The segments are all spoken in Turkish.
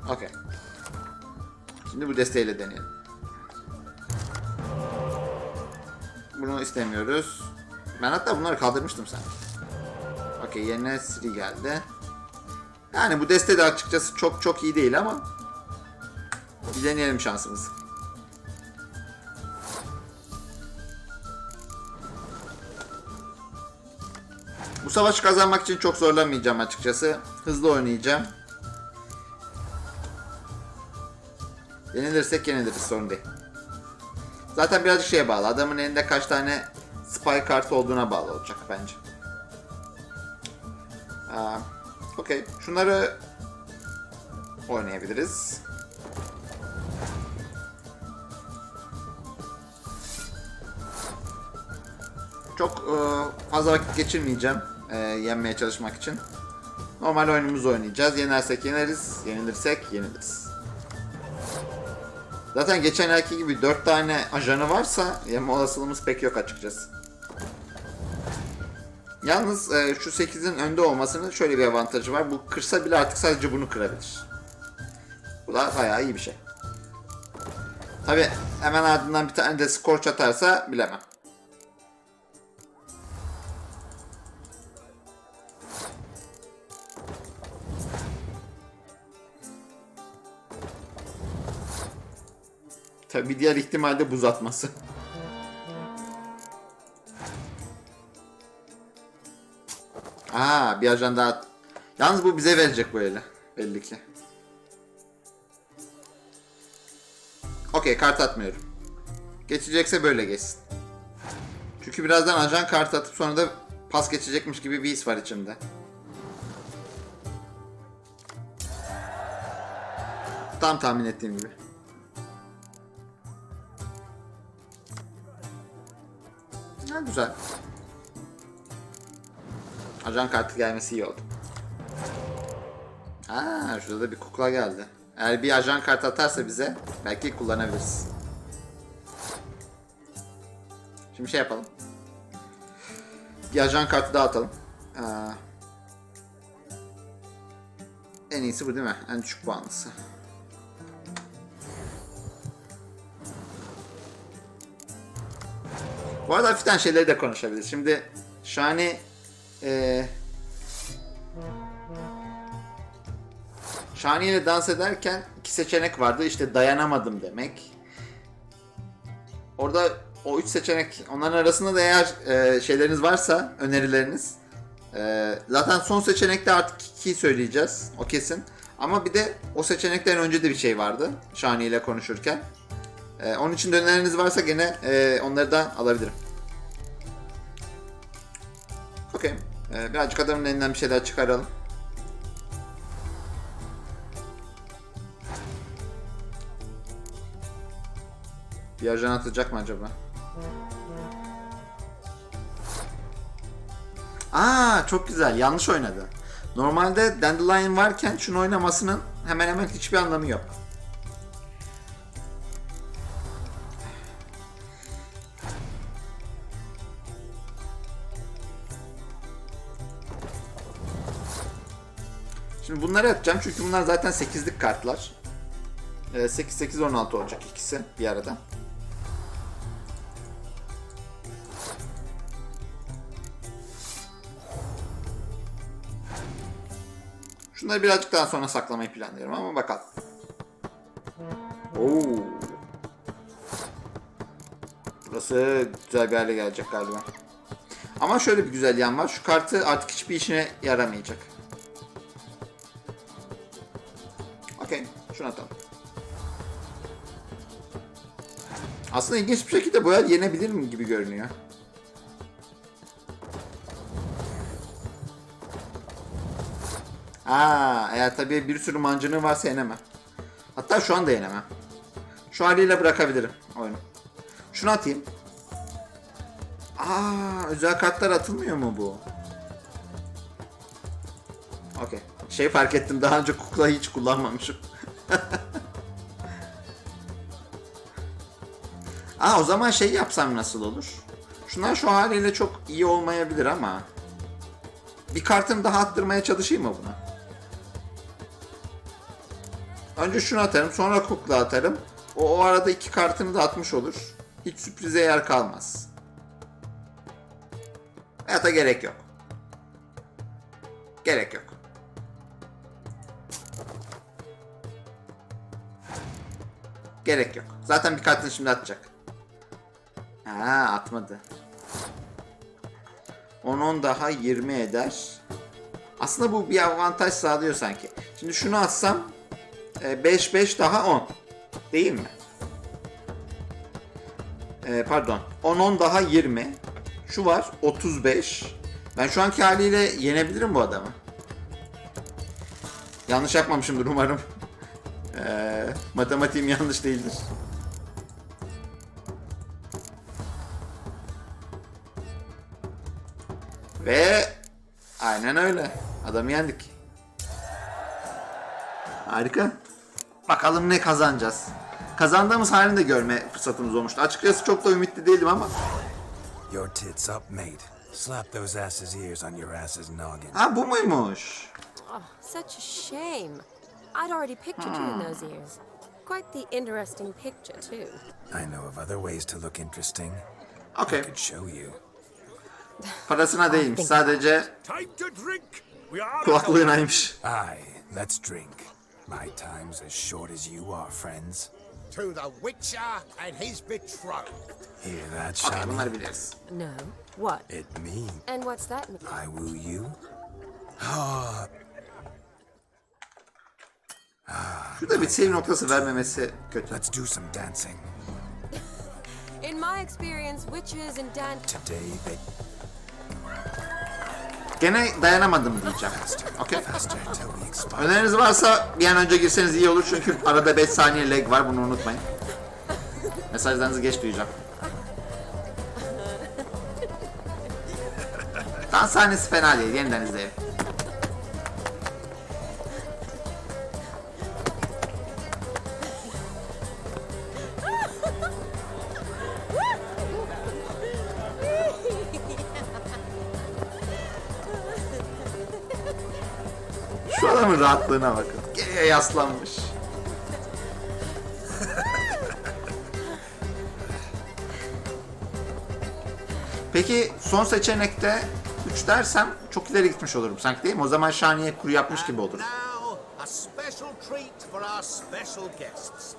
Okey. Şimdi bu desteğiyle deneyelim. Bunu istemiyoruz. Ben hatta bunları kaldırmıştım sanki. Okey, yerine Siri geldi. Yani bu deste de açıkçası çok iyi değil ama bir deneyelim şansımızı. Bu savaşı kazanmak için çok zorlamayacağım açıkçası. Hızlı oynayacağım. Yenilirsek yeniliriz, sorun değil. Zaten birazcık şeye bağlı. Adamın elinde kaç tane spy kartı olduğuna bağlı olacak bence. Okey. Şunları oynayabiliriz. Çok fazla vakit geçirmeyeceğim yenmeye çalışmak için. Normal oyunumuzu oynayacağız. Yenersek yeneriz, yenilirsek yeniliriz. Zaten geçen ayki gibi 4 tane ajanı varsa yenme olasılığımız pek yok açıkçası. Yalnız şu 8'in önde olmasının şöyle bir avantajı var. Bu kırsa bile artık sadece bunu kırabilir. Bu da bayağı iyi bir şey. Tabi hemen ardından bir tane de scorch atarsa bilemem. Tabi diğer ihtimalde buz atması. Bir ajan daha. Yalnız bu bize verecek bu eli. Belli ki. Okey, kart atmıyorum. Geçecekse böyle geçsin. Çünkü birazdan ajan kart atıp sonra da pas geçecekmiş gibi bir his var içimde. Tam tahmin ettiğim gibi. Güzel. Ajan kartı gelmesi iyi oldu. Şurada da bir kukla geldi. Eğer bir ajan kartı atarsa bize belki kullanabiliriz. Şimdi şey yapalım. Bir ajan kartı daha atalım. En iyisi bu değil mi? En düşük puanlısı. Bu arada hafiften şeyleri de konuşabiliriz. Şimdi Şani Şani ile dans ederken iki seçenek vardı. İşte dayanamadım demek. Orada o üç seçenek, onların arasında da eğer şeyleriniz varsa, önerileriniz. Zaten son seçenekte artık 2'yi söyleyeceğiz. O kesin. Ama bir de o seçenekten önce de bir şey vardı. Şani ile konuşurken. Onun için de önerileriniz varsa gene onları da alabilirim. Okey. Birazcık adamın elinden bir şeyler çıkaralım. Bir ajan atacak mı acaba? Çok güzel. Yanlış oynadı. Normalde Dandelion varken şunu oynamasının hemen hemen hiçbir anlamı yok. Şimdi bunları atacağım çünkü bunlar zaten 8'lik kartlar. 8-8-16 olacak ikisi bir arada. Şunları birazcık daha sonra saklamayı planlıyorum ama bakalım. Burası güzel bir hale gelecek galiba. Ama şöyle bir güzel yan var. Şu kartı artık hiçbir işine yaramayacak. Okey. Şunu atalım. Aslında ilginç bir şekilde bu el yenebilir mi gibi görünüyor. Eğer tabii bir sürü mancınığı varsa yenemem. Hatta şu anda yenemem. Şu haliyle bırakabilirim oyunu. Şunu atayım. Özel kartlar atılmıyor mu bu? Okey. Şey fark ettim, daha önce kuklayı hiç kullanmamışım. O zaman şey yapsam nasıl olur? Şunlar şu haliyle çok iyi olmayabilir ama bir kartını daha attırmaya çalışayım mı buna? Önce şunu atarım, sonra kukla atarım. O arada 2 kartını da atmış olur. Hiç sürprize yer kalmaz. Hayata gerek yok. Gerek yok. Gerek yok. Zaten bir kartını şimdi atacak. Ha, atmadı. 10 daha 20 eder. Aslında bu bir avantaj sağlıyor sanki. Şimdi şunu atsam 5 daha 10. Değil mi? Pardon. 10 daha 20. Şu var 35. Ben şu anki haliyle yenebilirim bu adamı. Yanlış yapmamışımdır umarım. Matematiğim yanlış değildir. Ve aynen öyle. Adamı yendik. Harika. Bakalım ne kazanacağız. Kazandığımız halini de görme fırsatımız olmuştu. Açıkçası çok da ümitli değildim ama. Your tits up, mate. Slap those asses' ears on your ass's noggin. Ha, bu muymuş? Oh, such a shame. I'd already pictured you in those ears. Quite the interesting picture, too. I know of other ways to look interesting. Okay. I could show you. Parasına değilmiş. Sadece Time to drink. We are kulaklığınaymış. Aye, let's drink. My time's as short as you are, friends. to the Witcher and his betrothed. Hear that, Okay, Shani? bunları biliriz. No. What? It means And what's that mean? I woo you. Ah, Şurada bir save noktası vermemesi kötü. let's do some dancing. In my experience, witches and Today they Gene dayanamadım diyeceğim. Okay. faster till we expire. Öneriniz varsa bir an önce girseniz iyi olur çünkü arada 5 saniye lag var, bunu unutmayın. Mesajlarınızı geç duyacağım. Dans sahnesi fena değil, yeniden izleyelim. Şu adamın rahatlığına bakın. Geriye yaslanmış. Peki son seçenekte 3 dersem çok ileri gitmiş olurum sanki, değil mi? O zaman Şaniye kuru yapmış gibi olur. Now, a special treat for our special guests.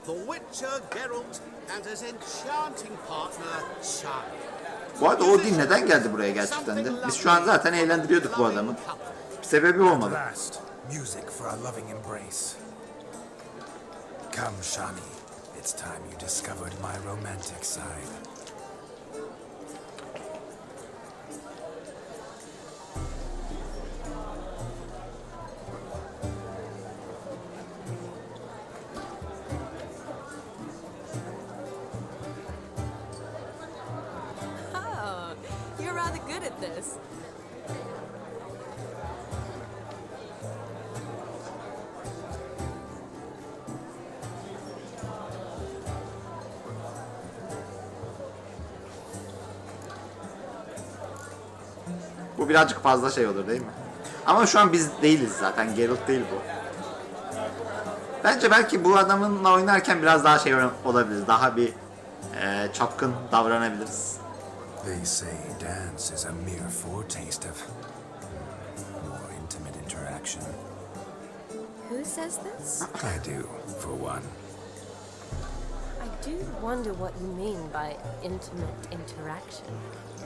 The Witcher Geralt and his enchanting partner, Shani. Bu arada Odin neden geldi buraya gerçekten de? Biz şu an zaten eğlendiriyorduk bu adamı. Bir sebebi olmalı. Last, music for our loving embrace. Come, Shani. It's time you discovered my romantic side. Oh, you're rather good at this. Bu birazcık fazla şey olur değil mi? Ama şu an biz değiliz zaten. Geralt değil bu. Bence belki bu adamınla oynarken biraz daha şey olabilir. Daha bir çapkın davranabiliriz. They say dance is a mere foretaste of more intimate interaction. Who says this? I do, for one. I do wonder what you mean by intimate interaction.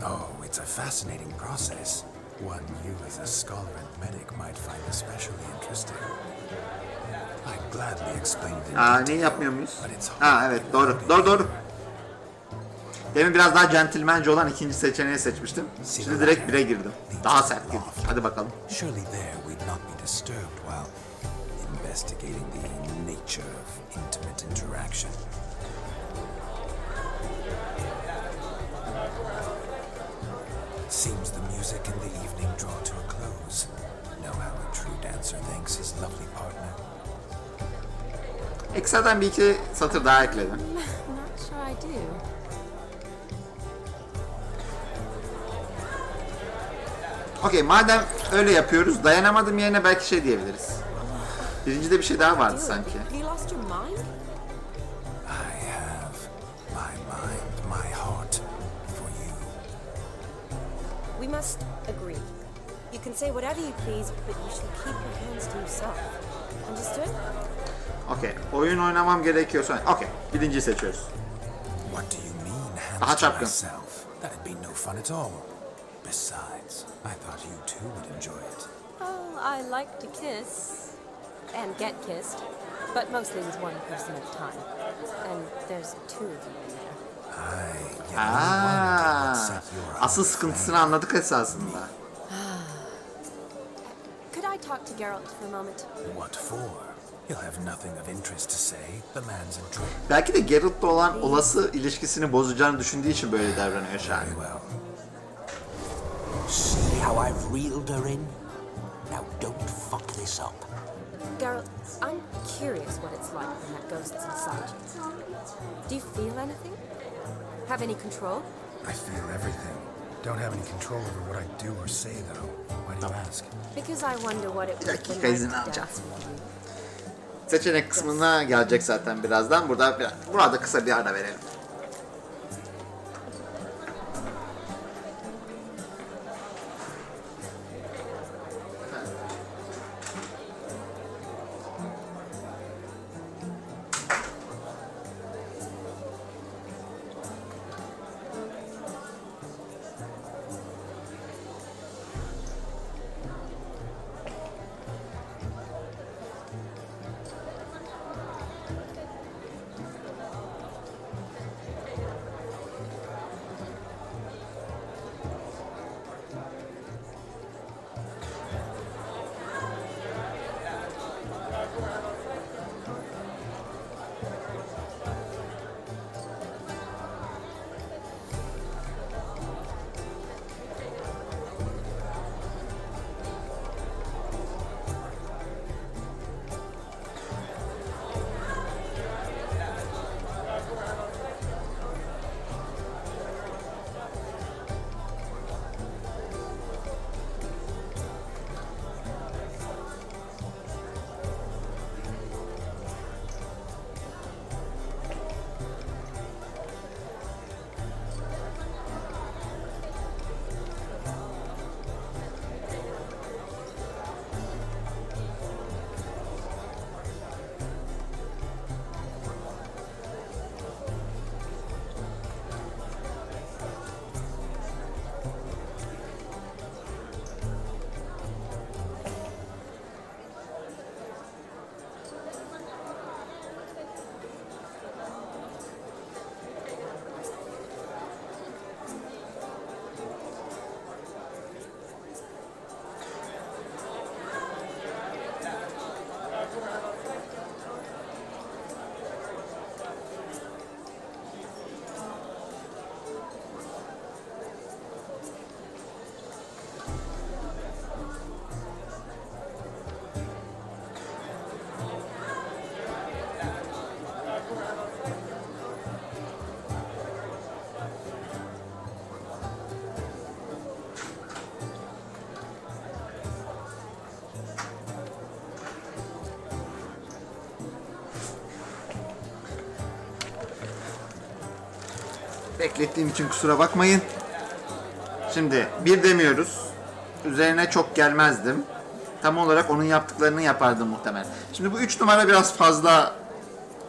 Oh, it's a fascinating process. One you as a scholar and medic might find especially interesting. I'd gladly explain it in Aa, detail, ne yapmıyor muyuz? but it's Ha evet, doğru. Doğru. Demin biraz daha centilmence olan ikinci seçeneği seçmiştim. Şimdi direkt 1'e girdim. Daha sert girdik. Hadi bakalım. Surely there we'd not be disturbed while investigating the nature of intimate interaction. Seems the music and the evening draw to a close. Know how a true dancer thanks his lovely partner. Ekstradan bir iki satır daha ekledim. Not sure I do. Okey, madem öyle yapıyoruz, dayanamadım yerine belki şey diyebiliriz. Birincide bir şey daha vardı Dude, sanki. have you lost your mind? I have my mind, my heart for you. We must agree. You can say whatever you please, but you should keep your hands to yourself. Understood? Okey. Oyun oynamam gerekiyorsa... Okey. Birinciyi seçiyoruz. What do you mean, Aha, hands to çapkın. myself? That'd be no fun at all. Besides, I thought you too would enjoy it. Oh, I like to kiss. And get kissed. But mostly with one person at a time. And there's two of you in there. Asıl sıkıntısını anladık esasında. Could I talk to Geralt for a moment? What for? He'll have nothing of interest to say. The man's in trouble. Belki de Geralt'la olan olası ilişkisini bozacağını düşündüğü için böyle davranıyor şu an. Very well. See how I've reeled her in? Now don't fuck this up. Geralt, I'm curious what it's like when that ghost's inside you. Do you feel anything? Have any control? I feel everything. Don't have any control over what I do or say, though. Why do you ask? Because I wonder what it would have dakika been izin like to alacağım. dance with you. Seçenek kısmına gelecek zaten birazdan. Burada kısa bir ara verelim. Beklettiğim için kusura bakmayın. Şimdi bir demiyoruz. Üzerine çok gelmezdim. Tam olarak onun yaptıklarını yapardım muhtemelen. Şimdi bu 3 numara biraz fazla.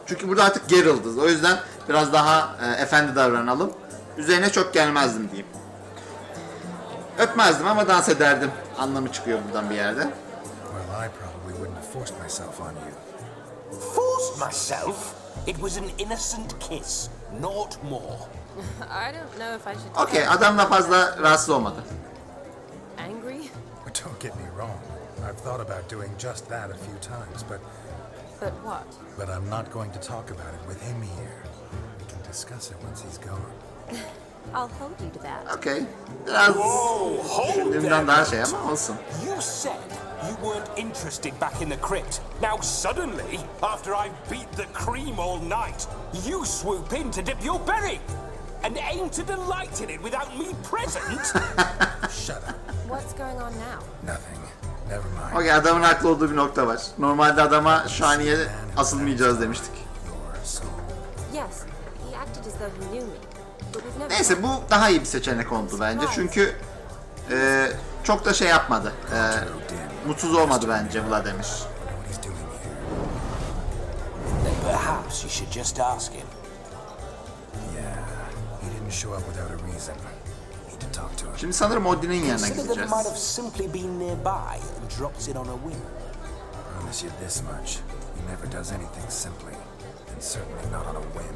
Çünkü burada artık Geralt'ız. O yüzden biraz daha efendi davranalım. Üzerine çok gelmezdim diyeyim. Öpmezdim ama dans ederdim. Anlamı çıkıyor buradan bir yerde. Well, I probably wouldn't have forced myself on you. Forced myself? It was an innocent kiss, not more. I don't know if I should. Okey, adamla fazla rahatsız olmadı. Angry? But don't get me wrong. I've thought about doing just that a few times, But what? but I'm not going to talk about it with him here. We can discuss it once he's gone. I'll hold you to that. Okey. Biraz Whoa, hold düşündüğümden daha şey ama olsun. You said you weren't interested back in the crypt. Now suddenly, after I've beat the cream all night, you swoop in to dip your berry and aim to delight in it without me present? Shut up. What's going on now? Nothing. Never mind. Okey, adamın haklı olduğu bir nokta var. Normalde adama Şaniye asılmayacağız demiştik. Your soul. Yes, he acted as though he knew me. But we've never Neyse, bu daha iyi bir seçenek oldu bence. Çünkü çok da şey yapmadı. Mutsuz olmadı bence Vladimir. What he's doing here. Then perhaps you should just ask him. Yeah, he didn't show up without a reason. Need to talk to him. Şimdi sanırım Odin'in yanına Consider that he gideceğiz. might have simply been nearby and dropped in on a whim. Promise you this much. He never does anything simply. And certainly not on a whim.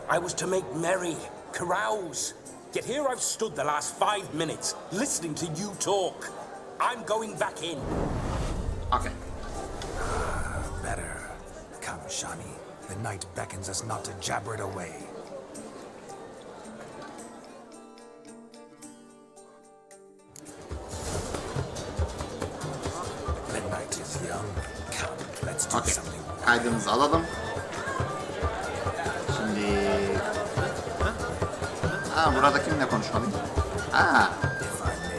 I was to make merry, carouse. Yet here I've stood the last 5 minutes, listening to you talk. I'm going back in. Okay. Better. Come, Shani. The night beckons us not to jabber it away. The night is young. Come, let's do Okay. something. Kaydımızı alalım. Şimdi... burada kimle konuşmalıyım? If I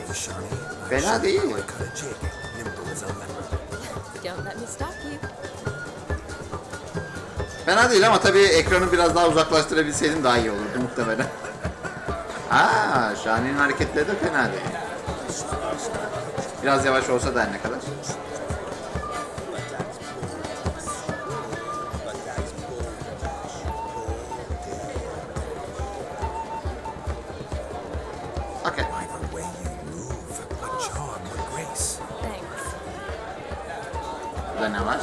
may, Shani. Fena değil. I cut a jig, nimble as a leopard. don't let me stop you. Fena değil ama tabii ekranı biraz daha uzaklaştırabilseydim daha iyi olurdu muhtemelen. Şani'nin hareketleri de fena değil. Biraz yavaş olsa da her ne kadar. Okay. By the way you move, a charm with grace. Thanks. Burada ne var?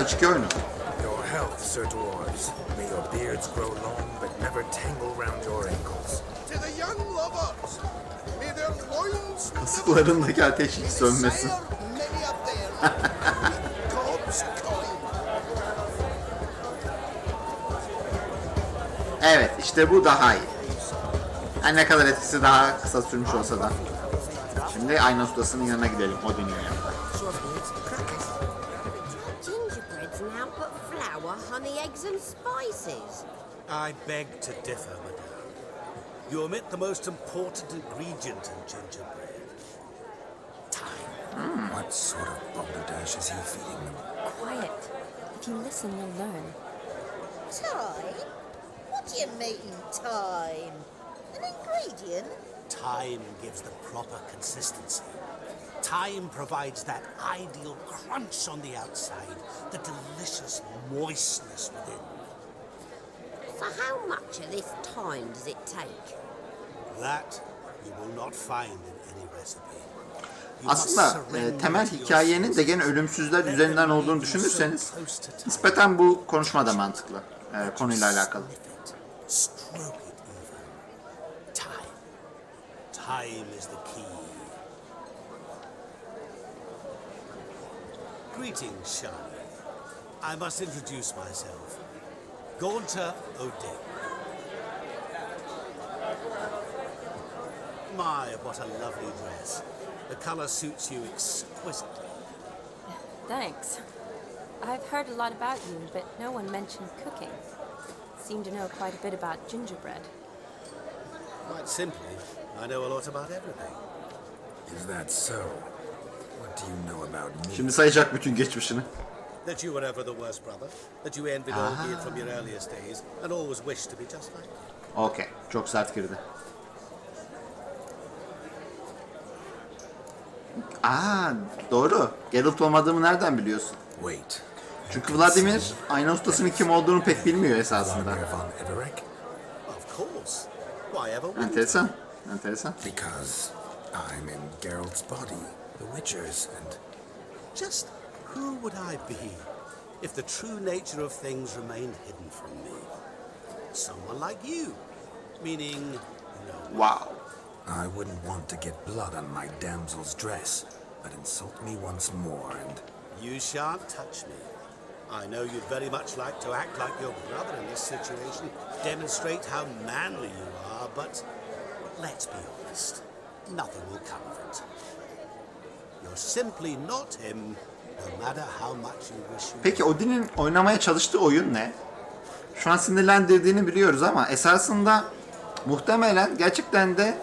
İçki oyunu. Your health, Sir Dwarves. May your beards grow long, but never tangle round your ankles. To the young lovers, may their loins Kasıklarındaki ateş hiç sönmesin. desire many a bear. God's coin. Evet, işte bu daha iyi. Her ne kadar etkisi daha kısa sürmüş olsa da. Şimdi ayna ustasının yanına gidelim, Odin'in yanına. Gingerbread's now but flour, honey, eggs, and spices. I beg to differ, madame. You omit the most important ingredient in gingerbread. Time. What sort of balderdash is he feeding them? Quiet. If you listen, you'll learn. Time? What do you mean, time? An ingredient? Time gives the proper consistency. Time provides that ideal crunch on the outside, the delicious moistness within. So how much of this time does it take? That you will not find in any recipe. You must Aslında surrender temel to your hikayenin de gene senses. ölümsüzler Let üzerinden them olduğunu lead you so düşünürseniz close to time. nispeten bu konuşma da mantıklı konuyla alakalı. Sniff it, stroke it even. Time. Time is the key. Greetings, Shani. I must introduce myself. Gaunter O'Day. My, what a lovely dress. The color suits you exquisitely. Thanks. I've heard a lot about you, but no one mentioned cooking. Seem to know quite a bit about gingerbread. Quite simply, I know a lot about everything. Is that so? What do you know about me? Şimdi sayacak bütün geçmişini. That you were ever the worst brother, that you envied all beard from your earliest days, and always wished to be just like you. Okey. Çok sert girdi. Doğru. Geralt olmadığımı nereden biliyorsun? Wait. Çünkü Vladimir ayna ustasının kim olduğunu pek bilmiyor esasında. Vladimir von Everek? Of course. Why ever wouldn't Enteresan. Enteresan. Because I'm in Geralt's body, the Witcher's, and Just who would I be if the true nature of things remained hidden from me? Someone like you, meaning no one. Wow. I wouldn't want to get blood on my damsel's dress, but insult me once more and... You shan't touch me. I know you'd very much like to act like your brother in this situation, demonstrate how manly you are, but let's be honest, nothing will come of it. You're simply not him, no matter how much you wish you Peki Odin'in oynamaya çalıştığı oyun ne? Şu an sinirlendirdiğini biliyoruz ama esasında muhtemelen gerçekten de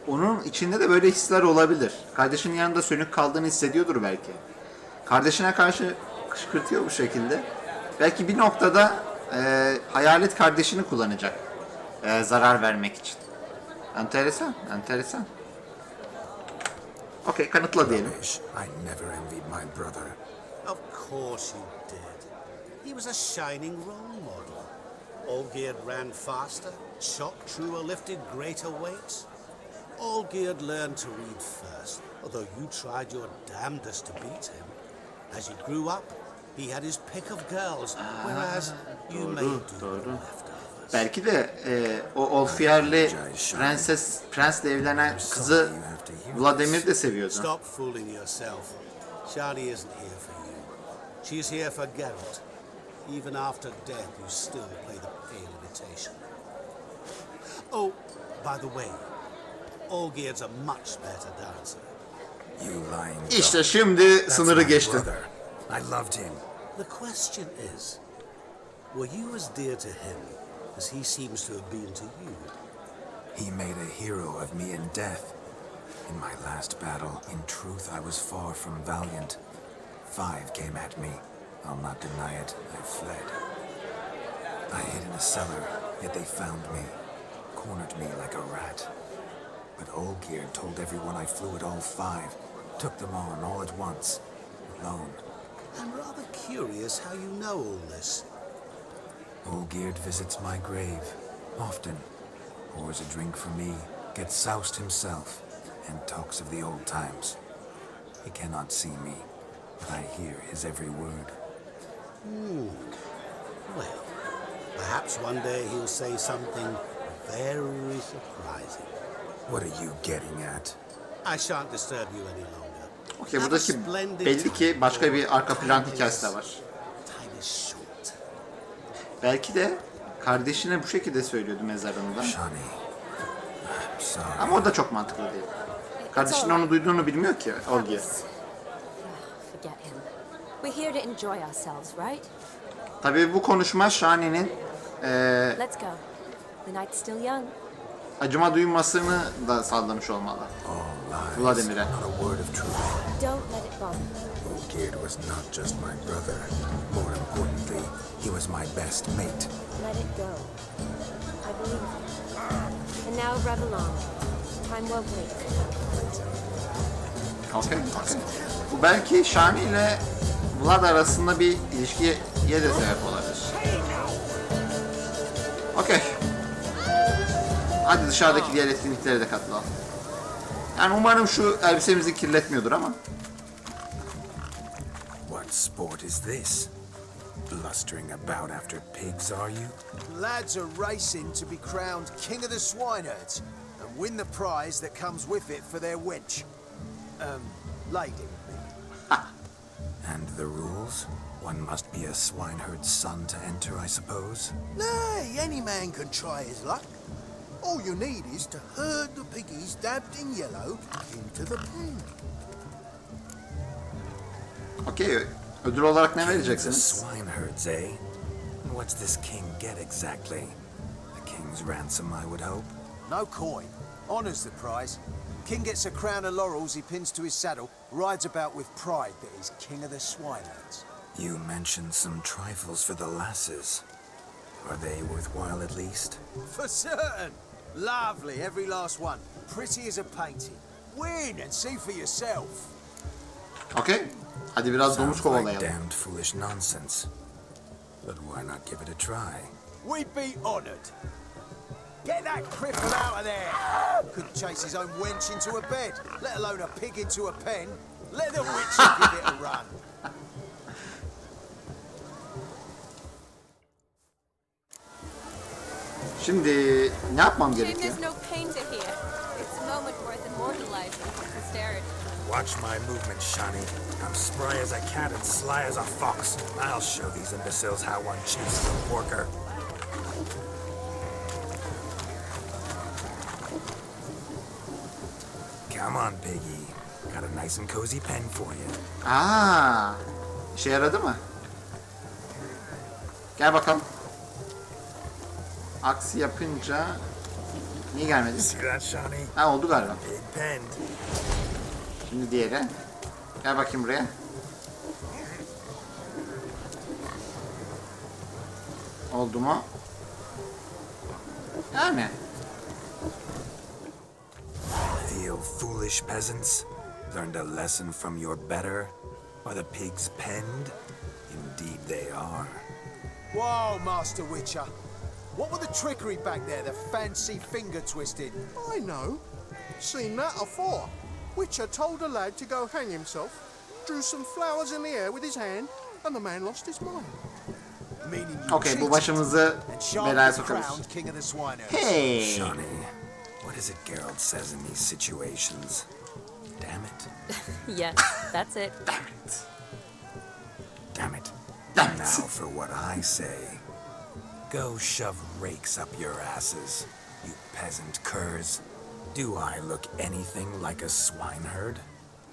onun içinde de böyle hisler olabilir. Kardeşinin yanında sönük kaldığını hissediyordur belki. Kardeşine karşı kışkırtıyor bu şekilde. Belki bir noktada hayalet kardeşini kullanacak. Zarar vermek için. Enteresan, enteresan. Okey, kanıtla diyelim. Rubbish. I never envied my brother. Of course you did. He was a shining role model. Olgierd ran faster, shot truer, lifted greater weights. Olgierd learned to read first, although you tried your damnedest to beat him. As he grew up, he had his pick of girls, whereas you may do the leftovers. Belki de o Olfier'li prensle evlenen kızı Vladimir de seviyordu. Stop fooling yourself. Shani isn't here for you. She's here for Geralt. Even after death, you still play the pale imitation. Oh, by the way, Olgierd's a much better dancer. You lying İşte dog. şimdi That's sınırı my geçtin. brother. I loved him. The question is, were you as dear to him as he seems to have been to you? He made a hero of me in death. In my last battle, in truth, I was far from valiant. 5 came at me. I'll not deny it. I fled. I hid in a cellar, yet they found me, cornered me like a rat. But Olgierd told everyone I flew at all 5, took them on all at once, alone. I'm rather curious how you know all this. Olgierd visits my grave, often, pours a drink for me, gets soused himself, and talks of the old times. He cannot see me, but I hear his every word. Well, perhaps one day he'll say something very surprising. What are you getting at? I shan't disturb you any longer. Okey, Have a buradaki splendid belli ki time. başka bir arka plan Time hikayesi is- de var. Time is short. Belki de kardeşine bu şekilde söylüyordu mezarında. Shani, I'm sorry. Ama o da çok mantıklı değil. Kardeşinin onu duyduğunu bilmiyor ki Olgierd. Forget him. We're here to enjoy ourselves, right? Tabii bu konuşma Shani'nin Let's go. The night's still young. acıma duymasını da sağlamış olmalı. All lies, Vladimir'e. not a word of truth. Don't let it bother you. Olgierd was not just my brother. More importantly, he was my best mate. Let it go. I believe you. And now revel on. Time won't wait. Okey, okey. Bu belki Shani ile Vlad arasında bir ilişkiye de sebep olabilir. Okey. Hadi dışarıdaki diğer etkinliklere de katılalım. Yani umarım şu elbisemizi kirletmiyordur ama. What sport is this? Blustering about after pigs, are you? Lads are racing to be crowned King of the Swineherds and win the prize that comes with it for their wench. Lady. And the rules? One must be a swineherd's son to enter, I suppose? Nay, any man can try his luck. All you need is to herd the piggies dabbed in yellow into the pen. Okey. Ödül olarak ne King of the vereceksiniz? swineherds, eh? And what's this king get exactly? The king's ransom, I would hope. No coin. Honours the prize. King gets a crown of laurels he pins to his saddle, rides about with pride that he's King of the Swineherds. You mentioned some trifles for the lasses. Are they worthwhile at least? For certain. Lovely, every last one. Pretty as a painting. Win and see for yourself. Okey. Hadi biraz domuz Sounds like kovalayalım. damned foolish nonsense. But why not give it a try? We'd be honoured. Get that cripple out of there! Couldn't chase his own wench into a bed, let alone a pig into a pen. Let the witcher give it a run. Şimdi ne yapmam Shame gerekiyor? there's no pain to hear. It's a moment worth immortalizing for posterity. Watch my movement, Shani. I'm spry as a cat and sly as a fox. I'll show these imbeciles how one chases a porker. Come on, piggy. Got a nice and cozy pen for you. Aa, işe yaradı mı? Gel bakalım. Aksi yapınca Niye gelmedi? See that, Shawnee? Ha oldu galiba. Big pen. Şimdi diğeri. Gel bakayım buraya. Oldu mu? Yani. Feel foolish, peasants? Learned a lesson from your better? Are the pigs penned? Indeed they are. Whoa, Master Witcher. What were the trickery back there, the fancy finger twisting? I know. Seen that afore. Witcher told a lad to go hang himself, drew some flowers in the air with his hand, and the man lost his mind. Meaning you Okey, bu cheated başımızı and Shawnee belaya was sokarız. crowned king of the swineherd. Hey! Shawnee, what is it Geralt says in these situations? Damn it. Yes, that's it. Damn it. Damn it. Now for what I say. Go shove rakes up your asses, you peasant curs. Do I look anything like a swineherd?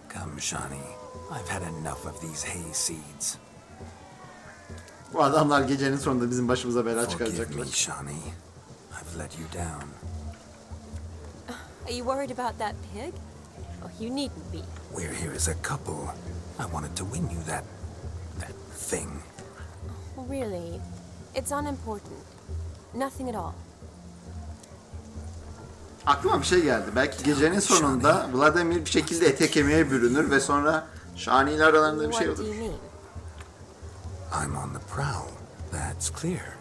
Come, Shawnee. I've had enough of these hay seeds. Bu adamlar gecenin sonunda bizim başımıza bela Forgive me, çıkaracaklar. Shawnee. I've let you down. Are you worried about that pig? Oh, you needn't be. We're here as a couple. I wanted to win you that thing. Really, it's unimportant. Nothing at all. Aklıma bir şey geldi. Belki gecenin sonunda Vladimir bir şekilde ete kemiğe bürünür ve sonra Shani ile aralarında bir şey What do olur. you mean? I'm on the prowl, that's clear.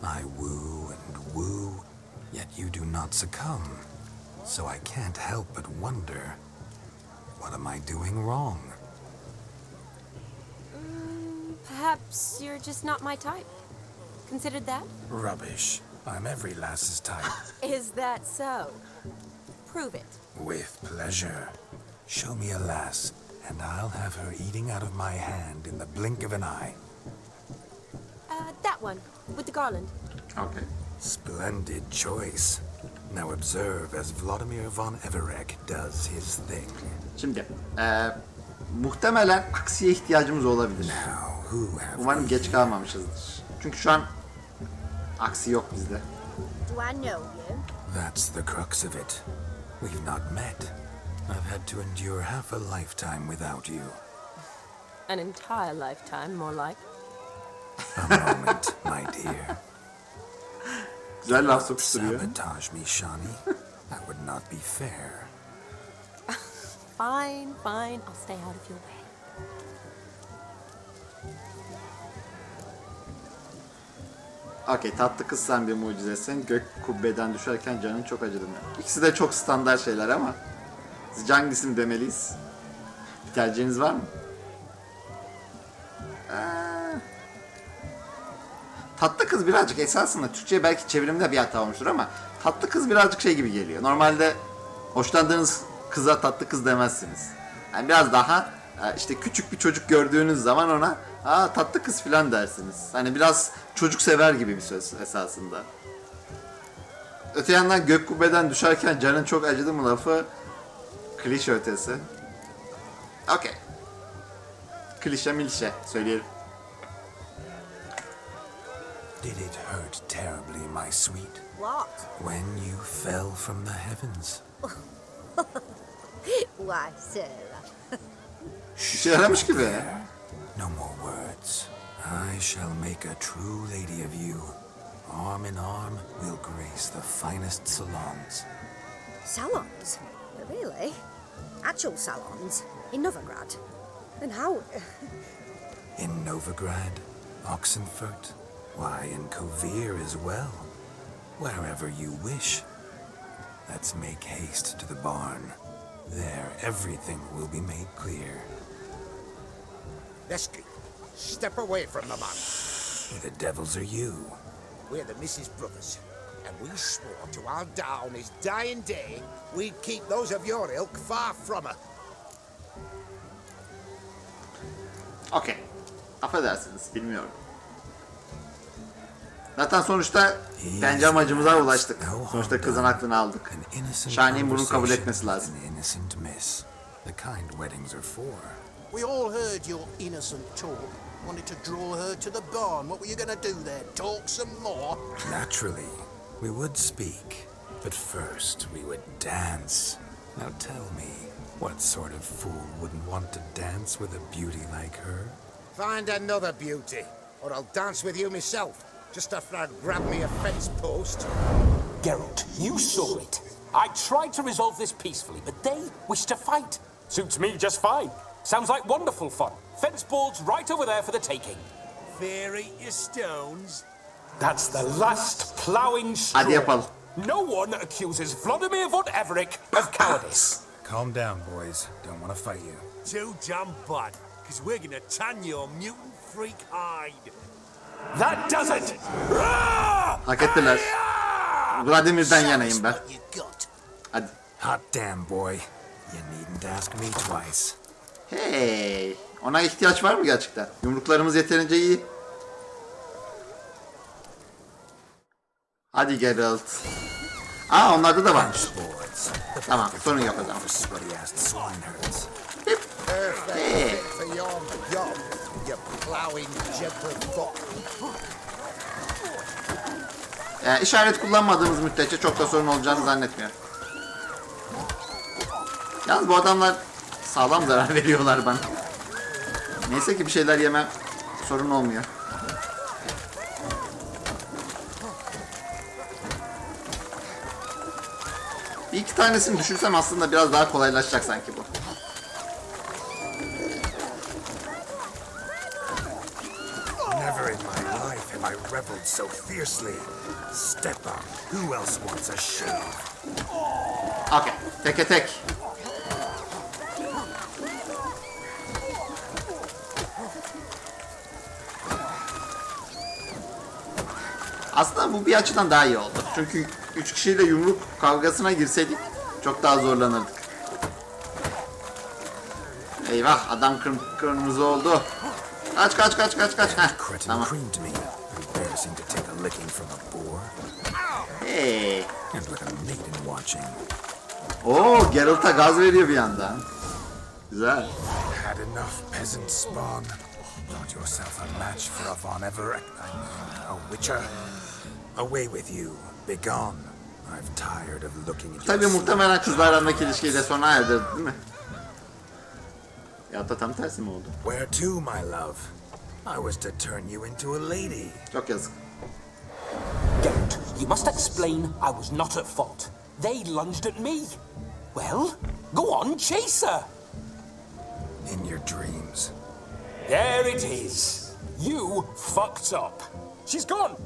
I woo and woo, yet you do not succumb. So I can't help but wonder, what am I doing wrong? Perhaps you're just not my type. Considered that? Rubbish. I'm every lass's type. Is that so? Prove it. With pleasure. Show me a lass, and I'll have her eating out of my hand in the blink of an eye. That one, with the garland. Okay. Splendid choice. Now observe as Vladimir von Everek does his thing. Şimdi muhtemelen aksiye ihtiyacımız olabilir. Now, who have Umarım we geç here? kalmamışızdır. Çünkü şu an aksi yok bizde. Do I know you? That's the crux of it. We've not met. I've had to endure half a lifetime without you. An entire lifetime, more like. A moment, my dear. Güzel laf sokuşturuyor. Sabotage me, Shawnee. That would not be fair. Fine, fine. I'll stay out of your way. Okey, tatlı kız sen bir mucizesin. Gök kubbeden düşerken canın çok acıdı mı? İkisi de çok standart şeyler ama sizce hangisini demeliyiz? Bir tercihiniz var mı? Tatlı kız birazcık esasında Türkçe'ye belki çevirimde bir hata olmuştur ama tatlı kız birazcık şey gibi geliyor. Normalde hoşlandığınız kıza tatlı kız demezsiniz. Yani biraz daha işte küçük bir çocuk gördüğünüz zaman ona tatlı kız falan dersiniz. Hani biraz çocuk sever gibi bir söz esasında. Öte yandan gök kubbeden düşerken canın çok acıdı mı lafı klişe ötesi. Okey. Klişe milişe söyleyelim. Did it hurt terribly, my sweet? What? When you fell from the heavens? Why, Sarah? İşe yaramış gibi. No more words. I shall make a true lady of you. Arm in arm, we'll grace the finest salons. Salons? Really? Actual salons? In Novigrad? And how? In Novigrad, Oxenfurt, why, in Kovir as well. Wherever you wish. Let's make haste to the barn. There, everything will be made clear. Lesky, step away from the man. Who the devils are you? We're the Mrs. Brothers, and we swore to our down his dying day we'd keep those of your ilk far from her. Okey. Affedersiniz, bilmiyorum. Zaten sonuçta bence amacımıza ulaştık. Sonuçta kızın aklını aldık. An innocent Shiny'in bunu kabul conversation etmesi lazım. with an innocent miss. The kind weddings are for. We all heard your innocent talk. Wanted to draw her to the barn. What were you going to do there? Talk some more? Naturally, we would speak. But first, we would dance. Now tell me, what sort of fool wouldn't want to dance with a beauty like her? Find another beauty, or I'll dance with you myself, just after I grab me a fence post. Geralt, you saw it. I tried to resolve this peacefully, but they wish to fight. Suits me just fine. Sounds like wonderful fun. Fence boards right over there for the taking. Fear eat your stones. That's the last ploughing straw. Hadi yapalım. No one accuses Vladimir von Everick of cowardice. Calm down, boys. Don't want to fight you. Too damn bad, because we're gonna tan your mutant freak hide. That does it! Hak ettiler. Vladimir'den yanayım ben. What you got? Hadi. Hot damn, boy. You needn't ask me twice. Hey. Ona ihtiyaç var mı gerçekten? Yumruklarımız yeterince iyi. Hadi Geralt. Aa onlarda da varmış. Tamam sorun yok o zaman. Sweaty-assed swineherds. Perfect fit for your job, you ploughing gentlefolk. İşaret kullanmadığımız müddetçe çok da sorun olacağını zannetmiyorum. Yalnız bu adamlar sağlam zarar veriyorlar bana. Neyse ki bir şeyler yemem sorun olmuyor. Bir iki tanesini düşürsem aslında biraz daha kolaylaşacak sanki bu. Never in my life have I reveled so fiercely. Step up. Who else wants a shave? Okey. Teke tek. Aslında bu bir açıdan daha iyi oldu. Çünkü 3 kişiyle yumruk kavgasına girseydik çok daha zorlanırdık. Eyvah adam kırmızı oldu. Kaç. Heh, tamam. Hey. Oo, Geralt'a gaz veriyor bir yandan. Güzel. Had enough peasant spawn. Not yourself a match for a Von Everett. A Witcher. Away with you. Begone. I've tired of looking at Tabii your muhtemelen kızlar arasındaki ilişkiyi de sona erdirdi değil mi? Ya da tam tersi mi oldu? Where to, my love? I was to turn you into a lady. Çok yazık. Geralt, you must explain I was not at fault. They lunged at me. Well, go on, chase her. In your dreams. There it is. You fucked up. She's gone.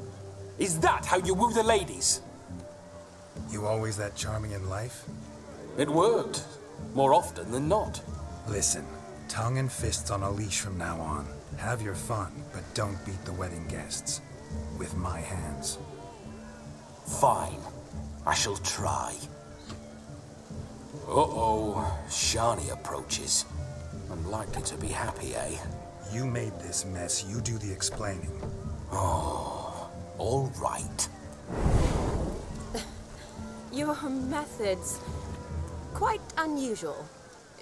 Is that how you woo the ladies? You always that charming in life? It worked. More often than not. Listen, tongue and fists on a leash from now on. Have your fun, but don't beat the wedding guests. With my hands. Fine. I shall try. Uh-oh. Shani approaches. Unlikely to be happy, eh? You made this mess, you do the explaining. Oh, all right. Your methods, quite unusual.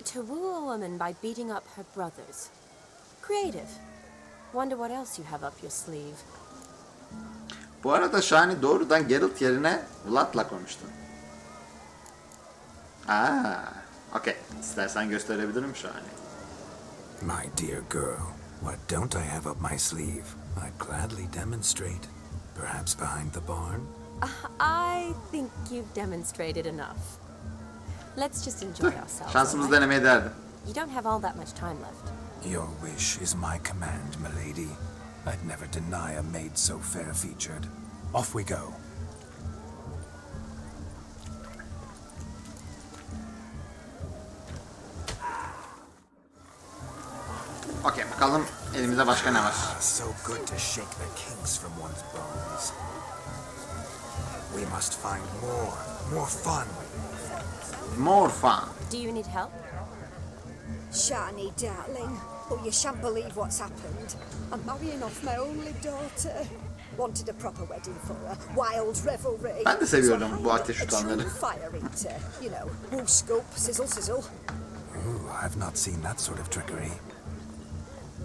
To woo a woman by beating up her brothers. Creative. Wonder what else you have up your sleeve. Bu arada Shani doğrudan Geralt yerine Vlad'la konuştu. Okey. İstersen gösterebilirim Shani. My dear girl, what don't I have up my sleeve? I'd gladly demonstrate. Perhaps behind the barn? I think you've demonstrated enough. Let's just enjoy ourselves. Şansımızı all right? denemeye değerdi. You don't have all that much time left. Your wish is my command, milady. I'd never deny a maid so fair-featured. Off we go. Okey bakalım elimizde başka ne var? So good to shake the kinks from one's bones. We must find more fun. More fun. Do you need help? Shani, darling. Oh, you shan't believe what's happened. I'm marrying off my only daughter. Wanted a proper wedding for her. Wild revelry. Ben de seviyorum So I bu hired ateş a tutanları. true fire eater. You know, woo scoop, sizzle sizzle. Ooh, I've not seen that sort of trickery.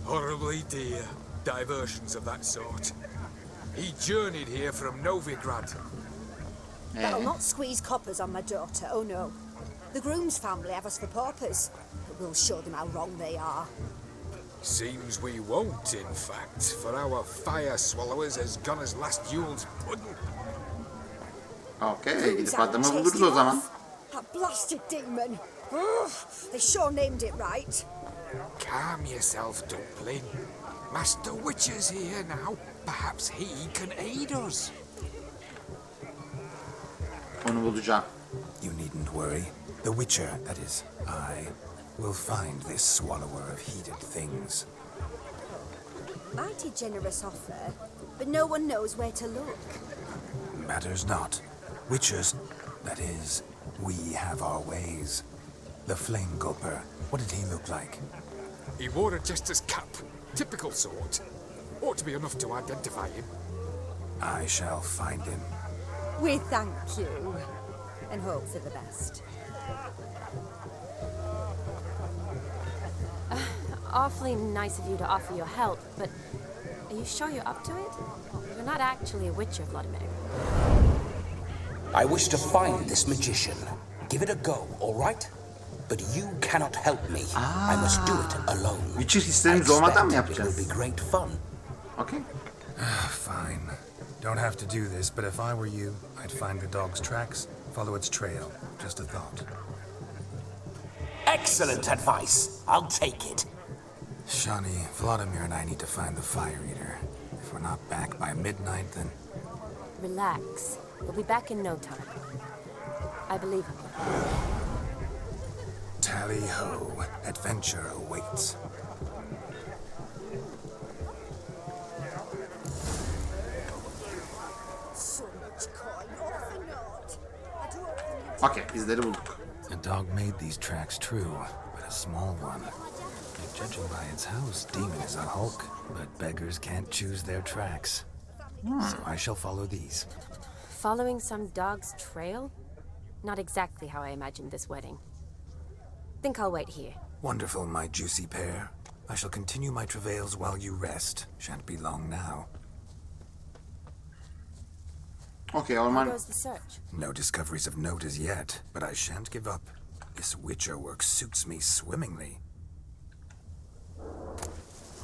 Horribly dear diversions of that sort. He journeyed here from Novigrad. That'll not squeeze coppers on my daughter, oh no. The groom's family have us for paupers, but we'll show them how wrong they are. Seems we won't, in fact, for our fire swallowers has gone as last Yule's pudding. Okay, gidip adamı buluruz o zaman. That blasted demon. Ugh, they sure named it right. Calm yourself, Dumpling. Master Witcher's here now. Perhaps he can aid us. Onu bulacağım. You needn't worry. The Witcher, that is, I, will find this swallower of heated things. Mighty generous offer, but no one knows where to look. Matters not. Witchers, that is, we have our ways. The Flame Gulper, what did he look like? He wore a jester's cap. Typical sort. Ought to be enough to identify him. I shall find him. We thank you, and hope for the best. Awfully nice of you to offer your help, but are you sure you're up to it? You're not actually a witcher, Vladimir. I wish to find this magician. Give it a go, all right? But you cannot help me. I must do it alone. Witcher hislerimiz olmadan mı It yapacağız? will be great fun. Okay. Fine. Don't have to do this, but if I were you, I'd find the dog's tracks, follow its trail. Just a thought. Excellent advice. I'll take it. Shani, Vladimir and I need to find the Fire Eater. If we're not back by midnight, then... Relax. We'll be back in no time. I believe in you. Tally-ho. Adventure awaits. So much coin, all for naught. I'd hope the new Okay, izleri bulduk. The dog made these tracks true, but a small one. Judging by its house, Demon is a hulk, but beggars can't choose their tracks. So I shall follow these. Following some dog's trail? Not exactly how I imagined this wedding. Think I'll wait here. Wonderful, my juicy pair. I shall continue my travails while you rest. Shan't be long now. Okay, How orman. goes the search? No discoveries of note as yet, but I shan't give up. This Witcher work suits me swimmingly.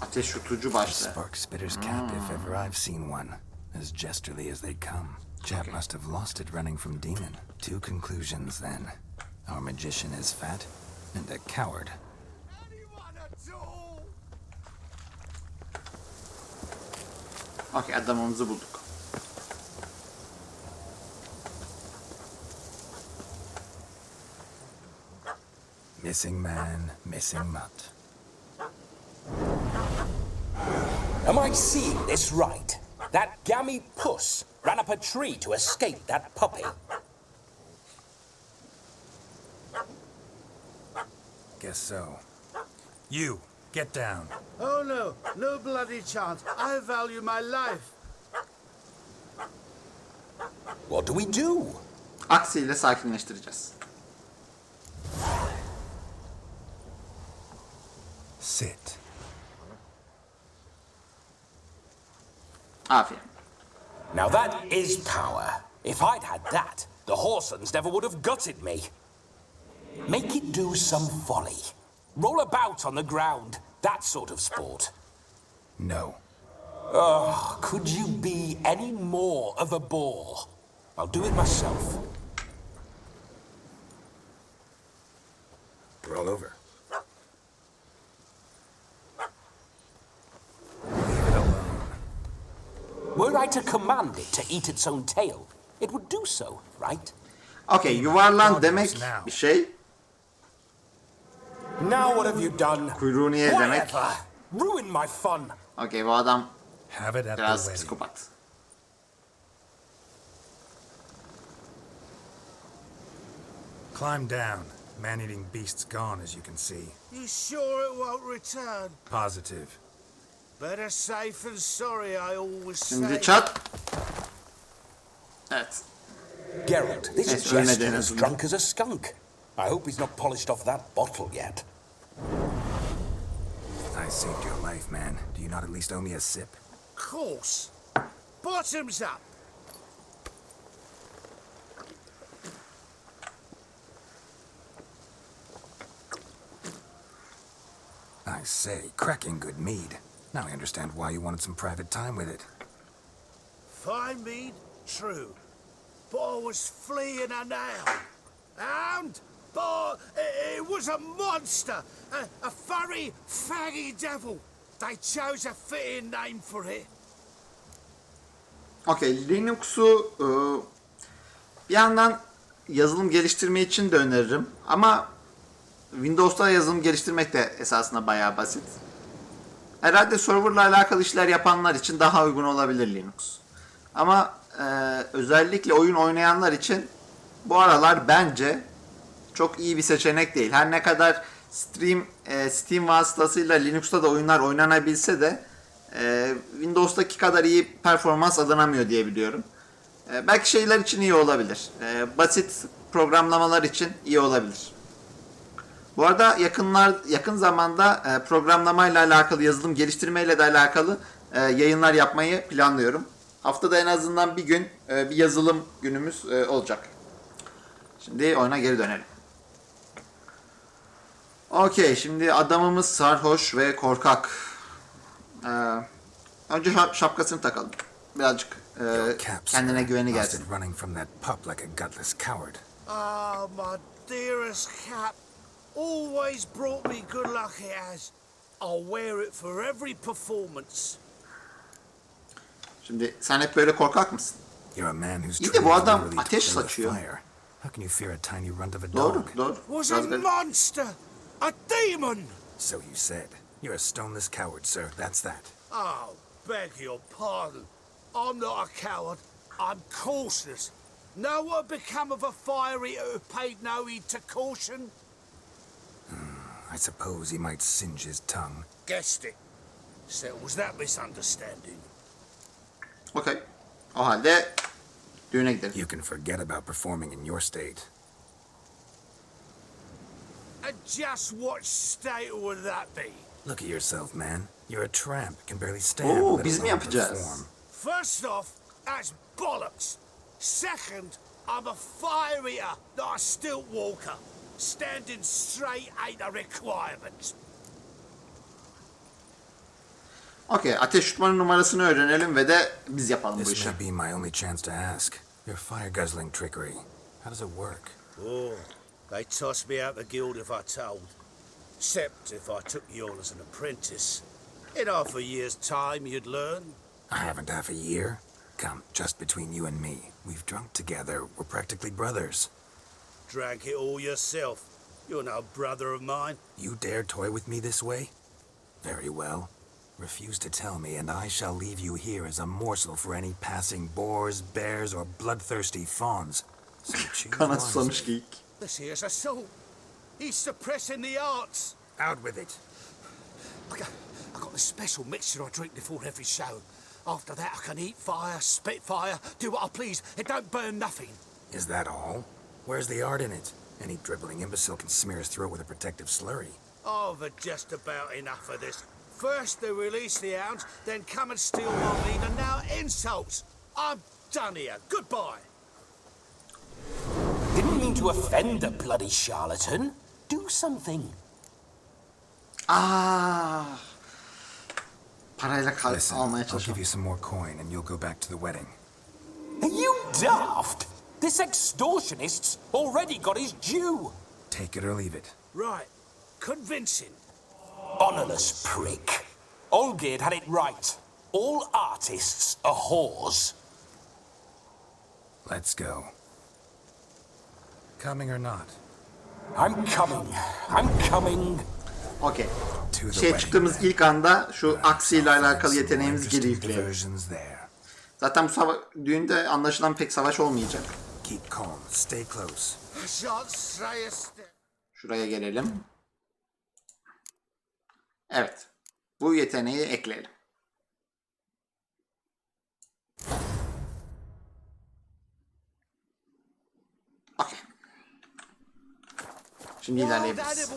Ateş yutucu başlı. Spark Spitter's cap, if ever I've seen one. As jesterly as they come. Chap must have lost it running from Demon. Two conclusions, then. Our magician is fat, and a coward. Okay, adamımızı bulduk. Missing man, missing mutt. Am I seeing this right? That gammy puss ran up a tree to escape that puppy. Guess so. You, get down. Oh no, no bloody chance. I value my life. What do we do? Aksiyle sakinleştireceğiz. Sit. Aferin. Now that is power. If I'd had that, the Horsons never would have gutted me. Make it do some folly. Roll about on the ground. That sort of sport. No. Oh, could you be any more of a bore? I'll do it myself. Roll over. Were I to command it to eat its own tail, it would do so, right? Okay, yuvarlan demek bir şey. Now what have you done? Kuyruğunu ye demek. Whatever. Ruin my fun. Okay, bu adam Have it at the biraz wedding. psikopat. Climb down. Man-eating beast's gone, as you can see. You sure it won't return? Positive. Better safe than sorry, I always say. Şimdi çat. Evet. Geralt, this Yes, ölmedi en jester is azından. drunk as a skunk. I hope he's not polished off that bottle yet. I saved your life, man. Do you not at least owe me a sip? Course. Bottoms up. I say, cracking good mead. Now I understand why you wanted some private time with it. Fine mead, true. But I was fleeing a hound. But it was a monster. A furry, faggy devil. They chose a fitting name for it. Okey, Linux'u bir yandan yazılım geliştirme için de öneririm. Ama Windows'ta yazılım geliştirmek de esasında bayağı basit. Herhalde serverla alakalı işler yapanlar için daha uygun olabilir Linux. Ama özellikle oyun oynayanlar için bu aralar bence çok iyi bir seçenek değil. Her ne kadar Steam vasıtasıyla Linux'ta da oyunlar oynanabilse de Windows'taki kadar iyi performans alınamıyor diye biliyorum. Belki şeyler için iyi olabilir. Basit programlamalar için iyi olabilir. Bu arada yakın zamanda programlamayla alakalı, yazılım geliştirmeyle de alakalı yayınlar yapmayı planlıyorum. Haftada en azından bir gün bir yazılım günümüz olacak. Şimdi oyuna geri dönelim. Okey, şimdi adamımız sarhoş ve korkak. Önce şapkasını takalım. Birazcık kendine güveni gelsin. Ah, my dearest Cap. Always brought me good luck it has. I'll wear it for every performance. Şimdi sen hep böyle korkak mısın? İyi de bu adam ateş saçıyor. Doğru, doğru. Was a monster, a demon. So you said. You're a stoneless coward, sir. That's that. Oh, beg your pardon. I'm not a coward. I'm cautious. Know what become of a fire eater who paid no heed to caution? I suppose he might singe his tongue. Guessed it. Settles that misunderstanding. Okay. O halde düğüne gidelim. You can forget about performing in your state. And just what state would that be? Look at yourself, man. You're a tramp. Can barely stand. Oo, biz mi yapacağız? First off, that's bollocks. Second, I'm a fire eater, not a stilt walker. Standing straight ain't a requirement. Okey, ateş tutmanın numarasını öğrenelim ve de biz yapalım bu This işi. may be my only chance to ask. Your fire guzzling trickery. How does it work? Oh, they tossed me out the guild if I told. Except if I took you on as an apprentice. In half a year's time, you'd learn. I haven't half a year. Come, just between you and me. We've drunk together. We're practically brothers. Drank it all yourself. You're no brother of mine. You dare toy with me this way? Very well. Refuse to tell me, and I shall leave you here as a morsel for any passing boars, bears, or bloodthirsty fawns. So choose Kana wisely. susamış geyik. This here's assault. He's suppressing the arts. Out with it. I got this special mixture I drink before every show. After that, I can eat fire, spit fire, do what I please. It don't burn nothing. Is that all? Where's the art in it? Any dribbling imbecile can smear his throat with a protective slurry. I've had just about enough of this. First they release the hounds, then come and steal my meat, and now insults. I'm done here. Goodbye. Didn't mean to offend the bloody charlatan. Do something. Ah. Parayla Listen, almaya I'll give çalışıyorum. you some more coin and you'll go back to the wedding. Are you daft? This extortionist's already got his due. Take it or leave it. Right. Convincing. Honourless prick. Olgierd had it right. All artists are whores. Let's go. Coming or not? I'm coming. I'm coming. Okey. Çıktığımız ilk anda şu aksiyle alakalı yeteneğimizi geri yükleyelim. Zaten bu düğünde anlaşılan pek savaş olmayacak. Keep calm. Stay close. Şuraya gelelim. Evet. Bu yeteneği ekleyelim. Okey. Şimdi ilerleyebiliriz.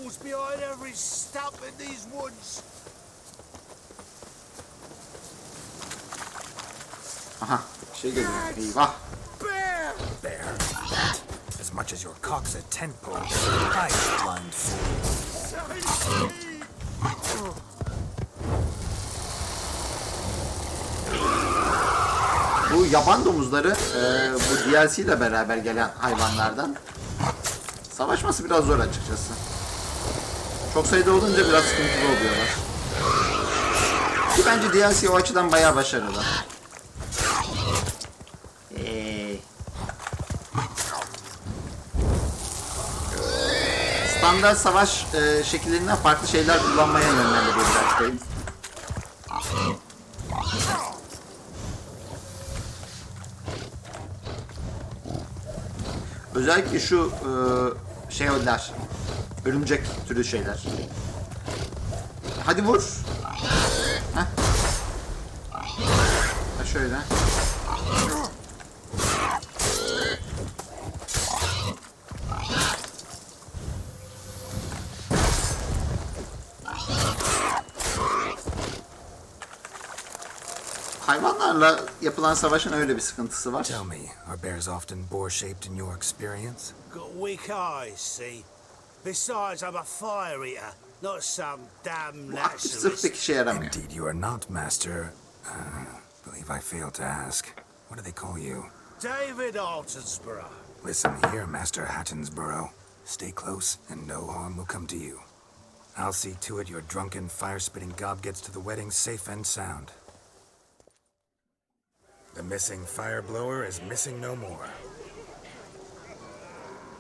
Aha, bir şey geliyor. Eyvah. Bear. As much as your cock's a tent pole, I blind fool. bu yaban domuzları bu DLC ile beraber gelen hayvanlardan. Savaşması biraz zor açıkçası. Çok sayıda olunca biraz sıkıntılı oluyorlar. Ki bence DLC o açıdan bayağı başarılı. Standart savaş şekillerinden farklı şeyler kullanmaya yönlendiriyor Hasbey. Özellikle şu şeyler, örümcek türü şeyler. Hadi vur. Heh. Ha şöyle. Hayvanlarla yapılan savaşın öyle bir sıkıntısı var. Tell me, are bears often boar-shaped in your experience? Got weak eyes, see? Besides, I'm a fire eater, not some damn Bu aktif zırh naturalist. pek işe yaramıyor. Indeed you are not, Master. Believe I failed to ask. What do they call you? David Altonsborough. Listen here, Master Hattonsborough. Stay close, and no harm will come to you. I'll see to it your drunken, fire-spitting gob gets to the wedding safe and sound. The missing fire blower is missing no more.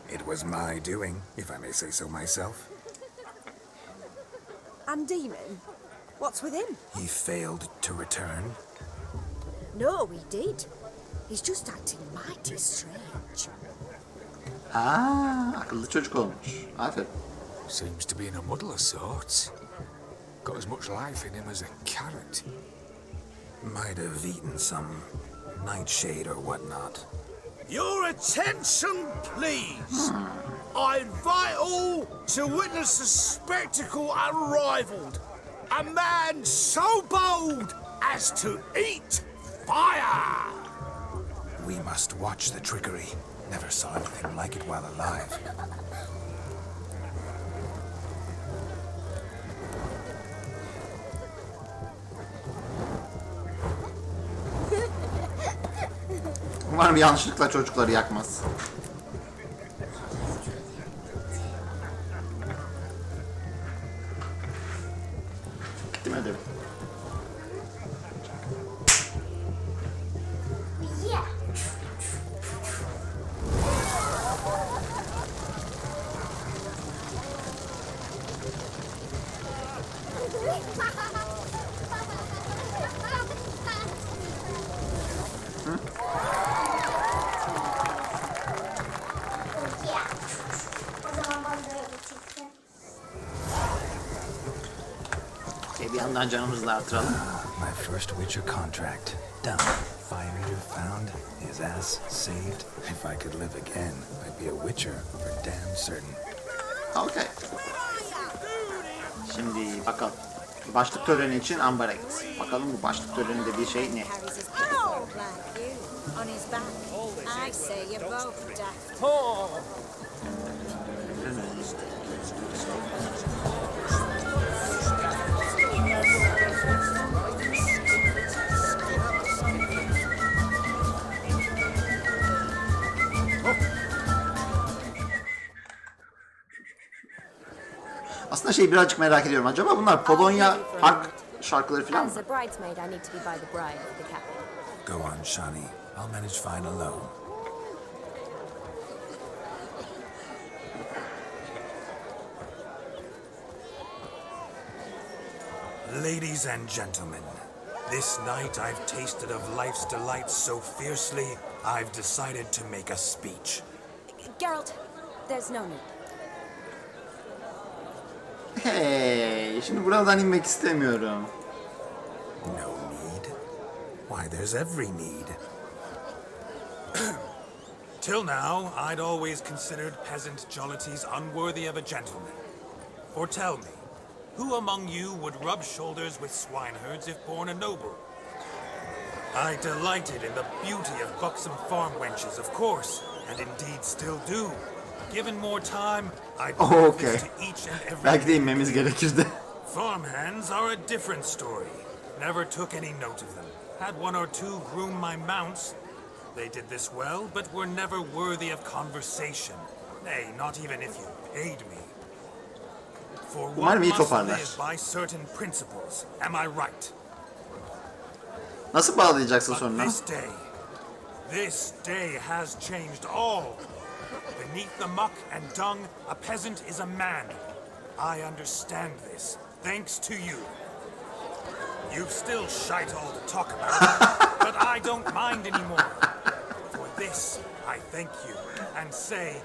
It was my doing, if I may say so myself. And Demon? What's with him? He failed to return. No, he did. He's just acting mighty strange. Akıllı çocuk olmuş. Aferin. Seems to be in a muddle of sorts. Got as much life in him as a carrot. Might have eaten some nightshade or whatnot. Your attention, please. I invite all to witness a spectacle unrivaled. A man so bold as to eat fire. We must watch the trickery. Never saw anything like it while alive. Umarım yanlışlıkla çocukları yakmaz. Gittim ödevi. Bir yandan canımızı da artıralım. My first Witcher contract. Done. Fire eater found. His ass saved. If I could live again, I'd be a Witcher for damn certain. Okay. Şimdi bakalım. Başlık töreni için ambara git. Bakalım bu başlık töreni dediği şey ne? Carries his pitchfork like you, on his back. I say you're both daft. Aslında birazcık merak ediyorum. Acaba bunlar Polonya halk şarkıları falan mı? As a bridesmaid, I need to be by the bride of the captain. Go on, Shani. I'll manage fine alone. Ladies and gentlemen, this night I've tasted of life's delights so fiercely, I've decided to make a speech. Geralt, there's no need. Hey, şimdi buradan inmek istemiyorum. No need? Why, there's every need. Till now, I'd always considered peasant jollities unworthy of a gentleman. For tell me, who among you would rub shoulders with swineherds if born a noble? I delighted in the beauty of buxom farm wenches, of course, and indeed still do. Given more time, I'd Okay. to each and every. Belki de inmemiz gerekirdi. Farmhands are a different story. Never took any note of them. Had one or two groom my mounts. They did this well, but were never worthy of conversation. Nay, not even if you paid me. For one Umarım iyi must toparlar. live by certain principles. Am I right? Nasıl bağlayacaksın But sonuna? this day has changed all. Beneath the muck and dung, a peasant is a man. I understand this, thanks to you. You've still shite all to talk about, but I don't mind anymore. For this, I thank you and say,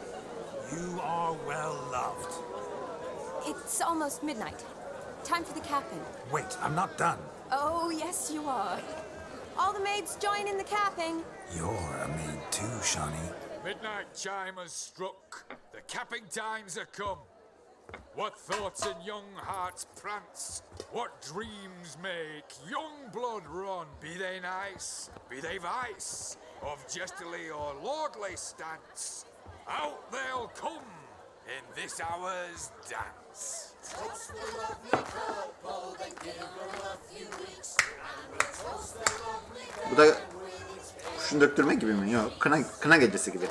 you are well loved. It's almost midnight. Time for the capping. Wait, I'm not done. Oh, yes, you are. All the maids join in the capping. You're a maid too, Shawnee. Midnight chime has struck. The capping times are come. What thoughts in young hearts prance? What dreams make young blood run? Be they nice, be they vice, of jestily or lordly stance, out they'll come in this hour's dance. Bu da kurşun döktürme gibi mi? Yok. Kına gecesi gibi.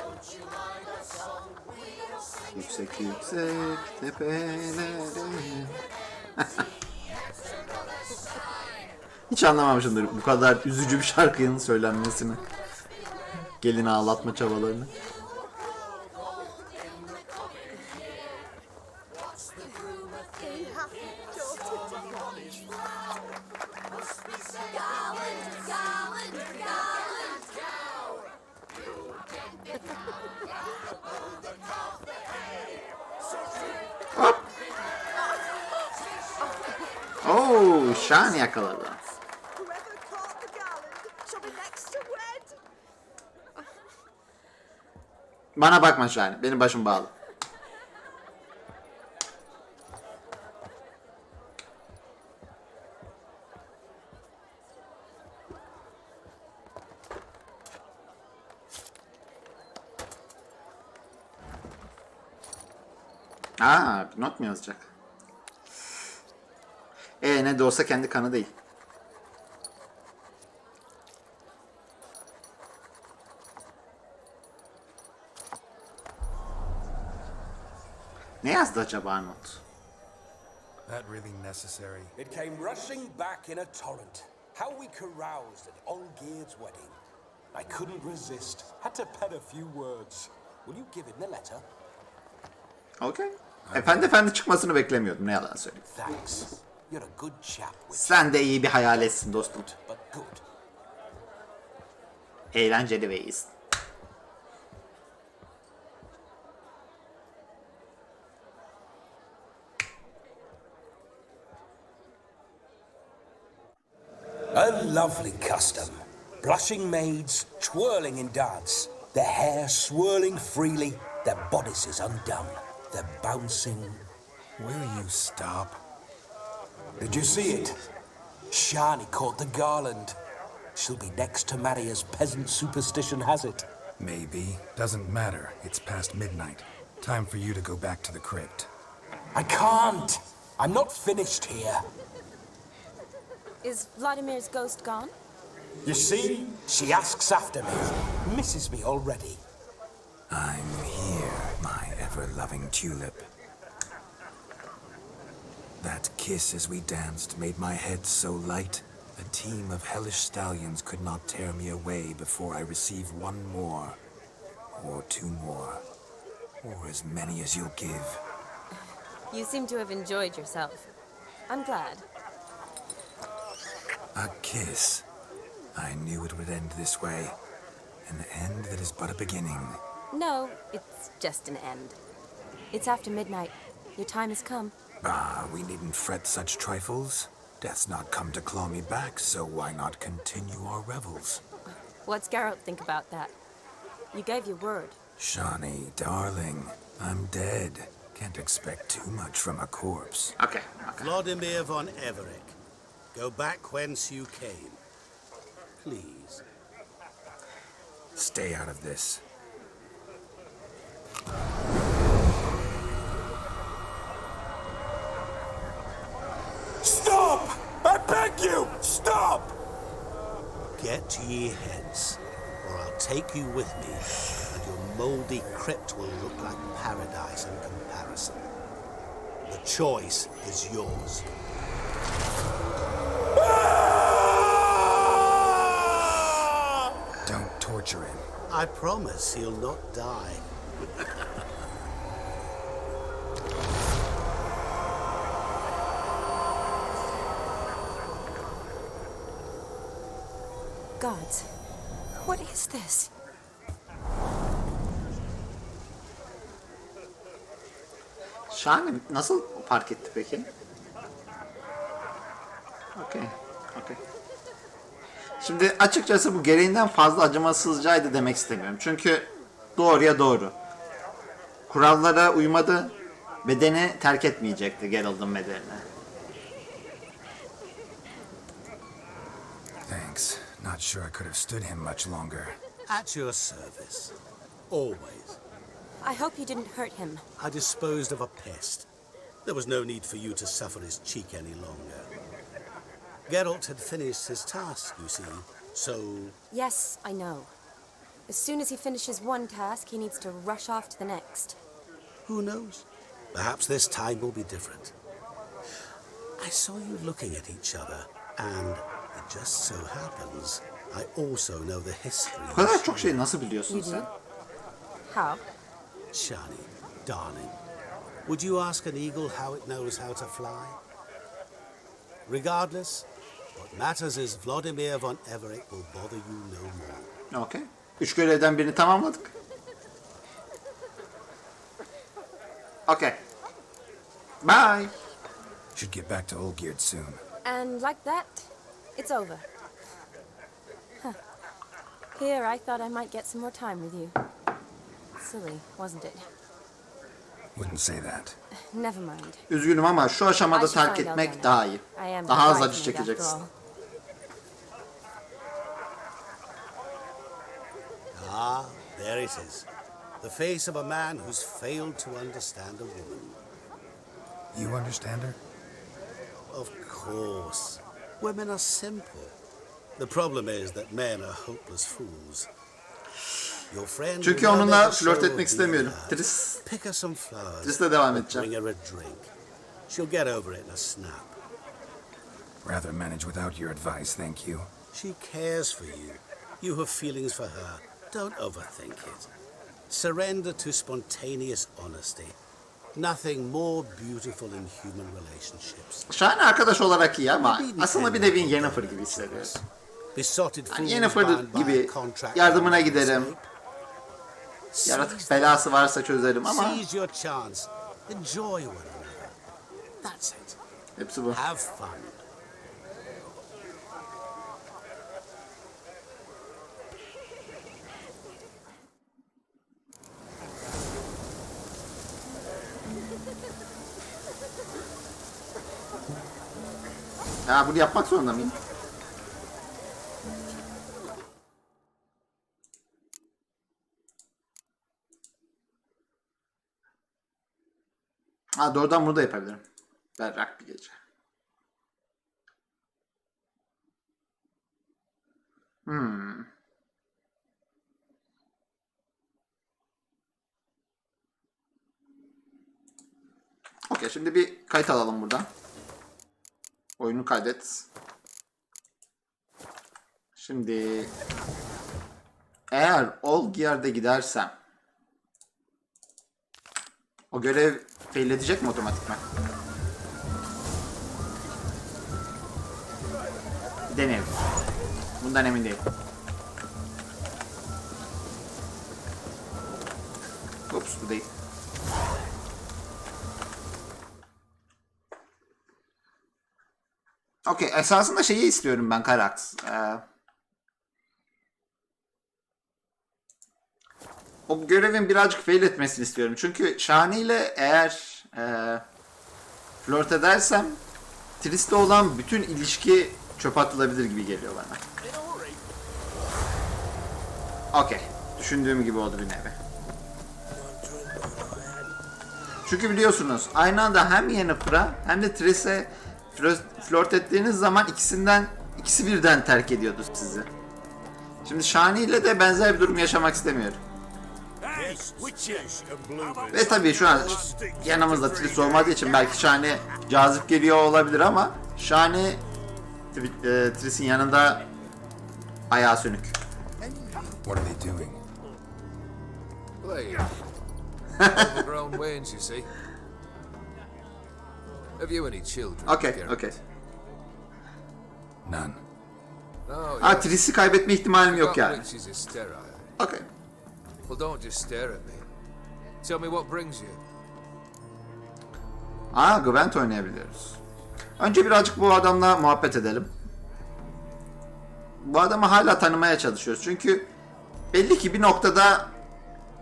Yüksek yüksek tepelere. Hiç anlamamışımdır bu kadar üzücü bir şarkının söylenmesini. Gelini ağlatma çabalarını. Hop. Oo, Şan yakaladı. Whoever caught the garland shall be next to wed. Bana bakma Şan, benim başım bağlı. Aa, not mu yazacak? Ne de olsa kendi kanı değil. Ne yazdı acaba not? That really necessary? It came rushing back in a torrent. How we caroused at Olgierd's wedding. I couldn't resist. Had to pen a few words. Will you give him the letter? Okay. Efendi çıkmasını beklemiyordum, ne yalan söyleyeyim. Thanks. You're a good chap. Sen de iyi bir hayaletsin dostum. But good. Eğlenceli ve iyisin. A lovely custom. Blushing maids, twirling in dance, their hair swirling freely, their bodices undone, their bouncing. Will you stop? Did you see it? Shani caught the garland. She'll be next to marry as peasant superstition has it. Maybe. Doesn't matter. It's past midnight. Time for you to go back to the crypt. I can't. I'm not finished here. Is Vladimir's ghost gone? You see? She asks after me. Misses me already. I'm here, my ever-loving tulip. That kiss as we danced made my head so light. A team of hellish stallions could not tear me away before I receive one more. Or two more. Or as many as you'll give. You seem to have enjoyed yourself. I'm glad. A kiss. I knew it would end this way. An end that is but a beginning. No, it's just an end. It's after midnight. Your time has come. Ah, we needn't fret such trifles. Death's not come to claw me back, so why not continue our revels? What's Geralt think about that? You gave your word. Shawnee, darling, I'm dead. Can't expect too much from a corpse. Okay. Vladimir von Everick, go back whence you came. Please. Stay out of this. Stop! I beg you! Stop! Get ye hence, or I'll take you with me, and your mouldy crypt will look like paradise in comparison. The choice is yours. Don't torture him. I promise he'll not die. Gods, what is this? Şahane. Nasıl fark etti peki? Okey. Okey. Şimdi açıkçası bu gereğinden fazla acımasızcaydı demek istemiyorum. Çünkü doğruya doğru. Kurallara uymadı. Bedeni terk etmeyecekti Geralt'ın bedenine. Thanks. Not sure I could have stood him much longer. At your service. Always. I hope you didn't hurt him. I disposed of a pest. There was no need for you to suffer his cheek any longer. Geralt had finished his task, you see, so... Yes, I know. As soon as he finishes one task, he needs to rush off to the next. Who knows? Perhaps this time will be different. I saw you looking at each other, and it just so happens I also know the history. Bu kadar çok şey nasıl biliyorsun You sen? do? How? Shani, darling, would you ask an eagle how it knows how to fly? Regardless, what matters is Vladimir von Everett will bother you no more. Okey. 3 görevden birini tamamladık. Okay. Bye. Should get back to Olgierd soon. And like that, it's over. Huh. Here, I thought I might get some more time with you. Silly, wasn't it? Wouldn't say that. Never mind. Üzgünüm ama şu aşamada I should terk find etmek Elena. daha iyi. I am Daha az the acı bridesmaid after çekeceksin. all. Ah, there it is. The face of a man who's failed to understand a woman. You understand her? Of course. Women are simple. The problem is that men are hopeless fools. Your friend Çünkü will onunla never flört show etmek the istemiyorum. earth. Tris. Pick her some flowers. Tris'le devam or edeceğim. Bring her a drink. She'll get over it in a snap. Rather manage without your advice, thank you. She cares for you. You have feelings for her. Don't overthink it. Surrender to spontaneous honesty. Nothing more beautiful in human relationships. Şahane arkadaş olarak iyi ama aslında bir nevi Yennefer gibi hissediyorum. Besotted Yani fools Yennefer bound by gibi a contract yardımına cannot giderim. escape. Yaratık belası varsa çözerim ama Seize your chance. Enjoy one another. That's it. hepsi bu. Have fun. Ha, bunu yapmak zorunda mıyım? Ha, doğrudan bunu da yapabilirim. Berrak bir gece. Okey, şimdi bir kayıt alalım buradan. Oyunu kaydet. Şimdi eğer Olgierd'e gidersem o görev fail edecek mi otomatikman? Deneyelim. Bundan emin değilim. Ups, bu değil. Okey, esasında şeyi istiyorum ben Karax. O görevin birazcık fail etmesini istiyorum. Çünkü Shani ile eğer flört edersem Trist'le olan bütün ilişki çöpe atılabilir gibi geliyor bana. Okey. Düşündüğüm gibi oldu bir nevi. Çünkü biliyorsunuz aynı anda hem Yennefer'a hem de Trist'e flört ettiğiniz zaman ikisi birden terk ediyordu sizi. Şimdi Shani ile de benzer bir durum yaşamak istemiyorum. Ve tabii şu an yanımızda Triss olmadığı için belki Shani cazip geliyor olabilir ama Shani Triss'in yanında ayağı sönük. What are they doing? Playing. Overgrown wains, you see. Have you any children? Okay, Geralt? okay. None. Ha, Triss'i kaybetme ihtimalim yok yani. She's is sterile. Okay. Well, don't just stare at me. Tell me what brings you. Gwent oynayabiliyoruz. Önce birazcık bu adamla muhabbet edelim. Bu adamı hala tanımaya çalışıyoruz. Çünkü belli ki bir noktada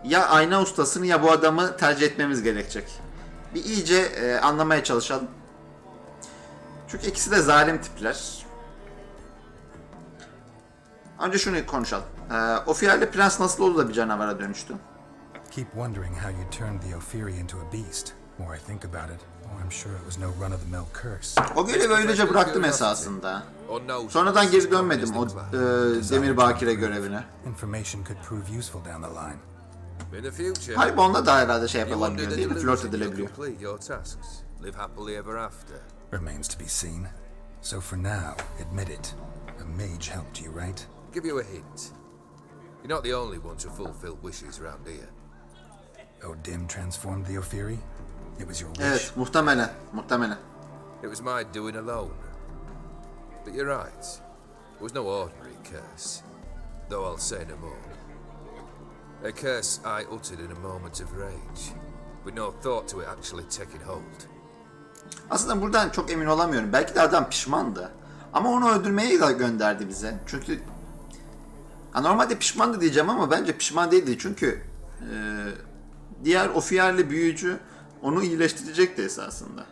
ya ayna ustasını ya bu adamı tercih etmemiz gerekecek. Bir iyice anlamaya çalışalım. Çünkü ikisi de zalim tipler. Önce şunu konuşalım. Ofirli prens nasıl oldu da bir canavara dönüştü? Keep wondering how you turned the Ophiri into a beast. More I think about it, I'm sure it was no run-of-the-mill curse. O görevi öylece bıraktım esasında. Sonradan geri dönmedim o Demir Bakire görevine. Information could prove useful down the line. In the future, Halbuki onda da herhalde şey you wonder yapılabiliyor the değil mi? Flört delusion you'll edilebiliyor. complete your tasks. Live happily ever after. Remains to be seen. So for now, admit it. A mage helped you, right? Give you a hint. You're not the only one to fulfill wishes around here. Dim transformed the Ophiri? It was your wish? Evet, muhtemelen. Muhtemelen. It was my doing alone. But you're right. It was no ordinary curse. Though I'll say no more. A curse I uttered in a moment of rage, with no thought to it actually taking hold. Aslında buradan çok emin olamıyorum. Belki de adam pişmandı. Ama onu öldürmeye de gönderdi bize. Çünkü normalde pişmandı diyeceğim ama bence pişman değildi. Çünkü diğer Ofirli büyücü onu iyileştirecekti esasında.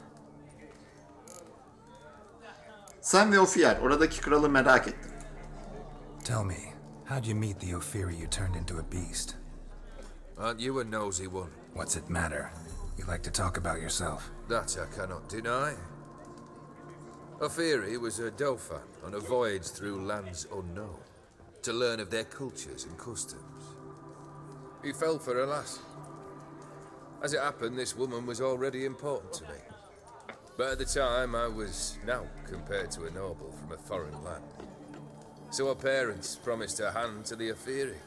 Sen ve Ofir, oradaki kralı merak ettim. Tell me, how'd you meet the Ophiri you turned into a beast? Aren't you a nosy one? What's it matter? You like to talk about yourself. That I cannot deny. Ophiri was a dauphin on a voyage through lands unknown, to learn of their cultures and customs. He fell for a lass. As it happened, this woman was already important to me. But at the time, I was now compared to a noble from a foreign land. So her parents promised her hand to the Ophiri,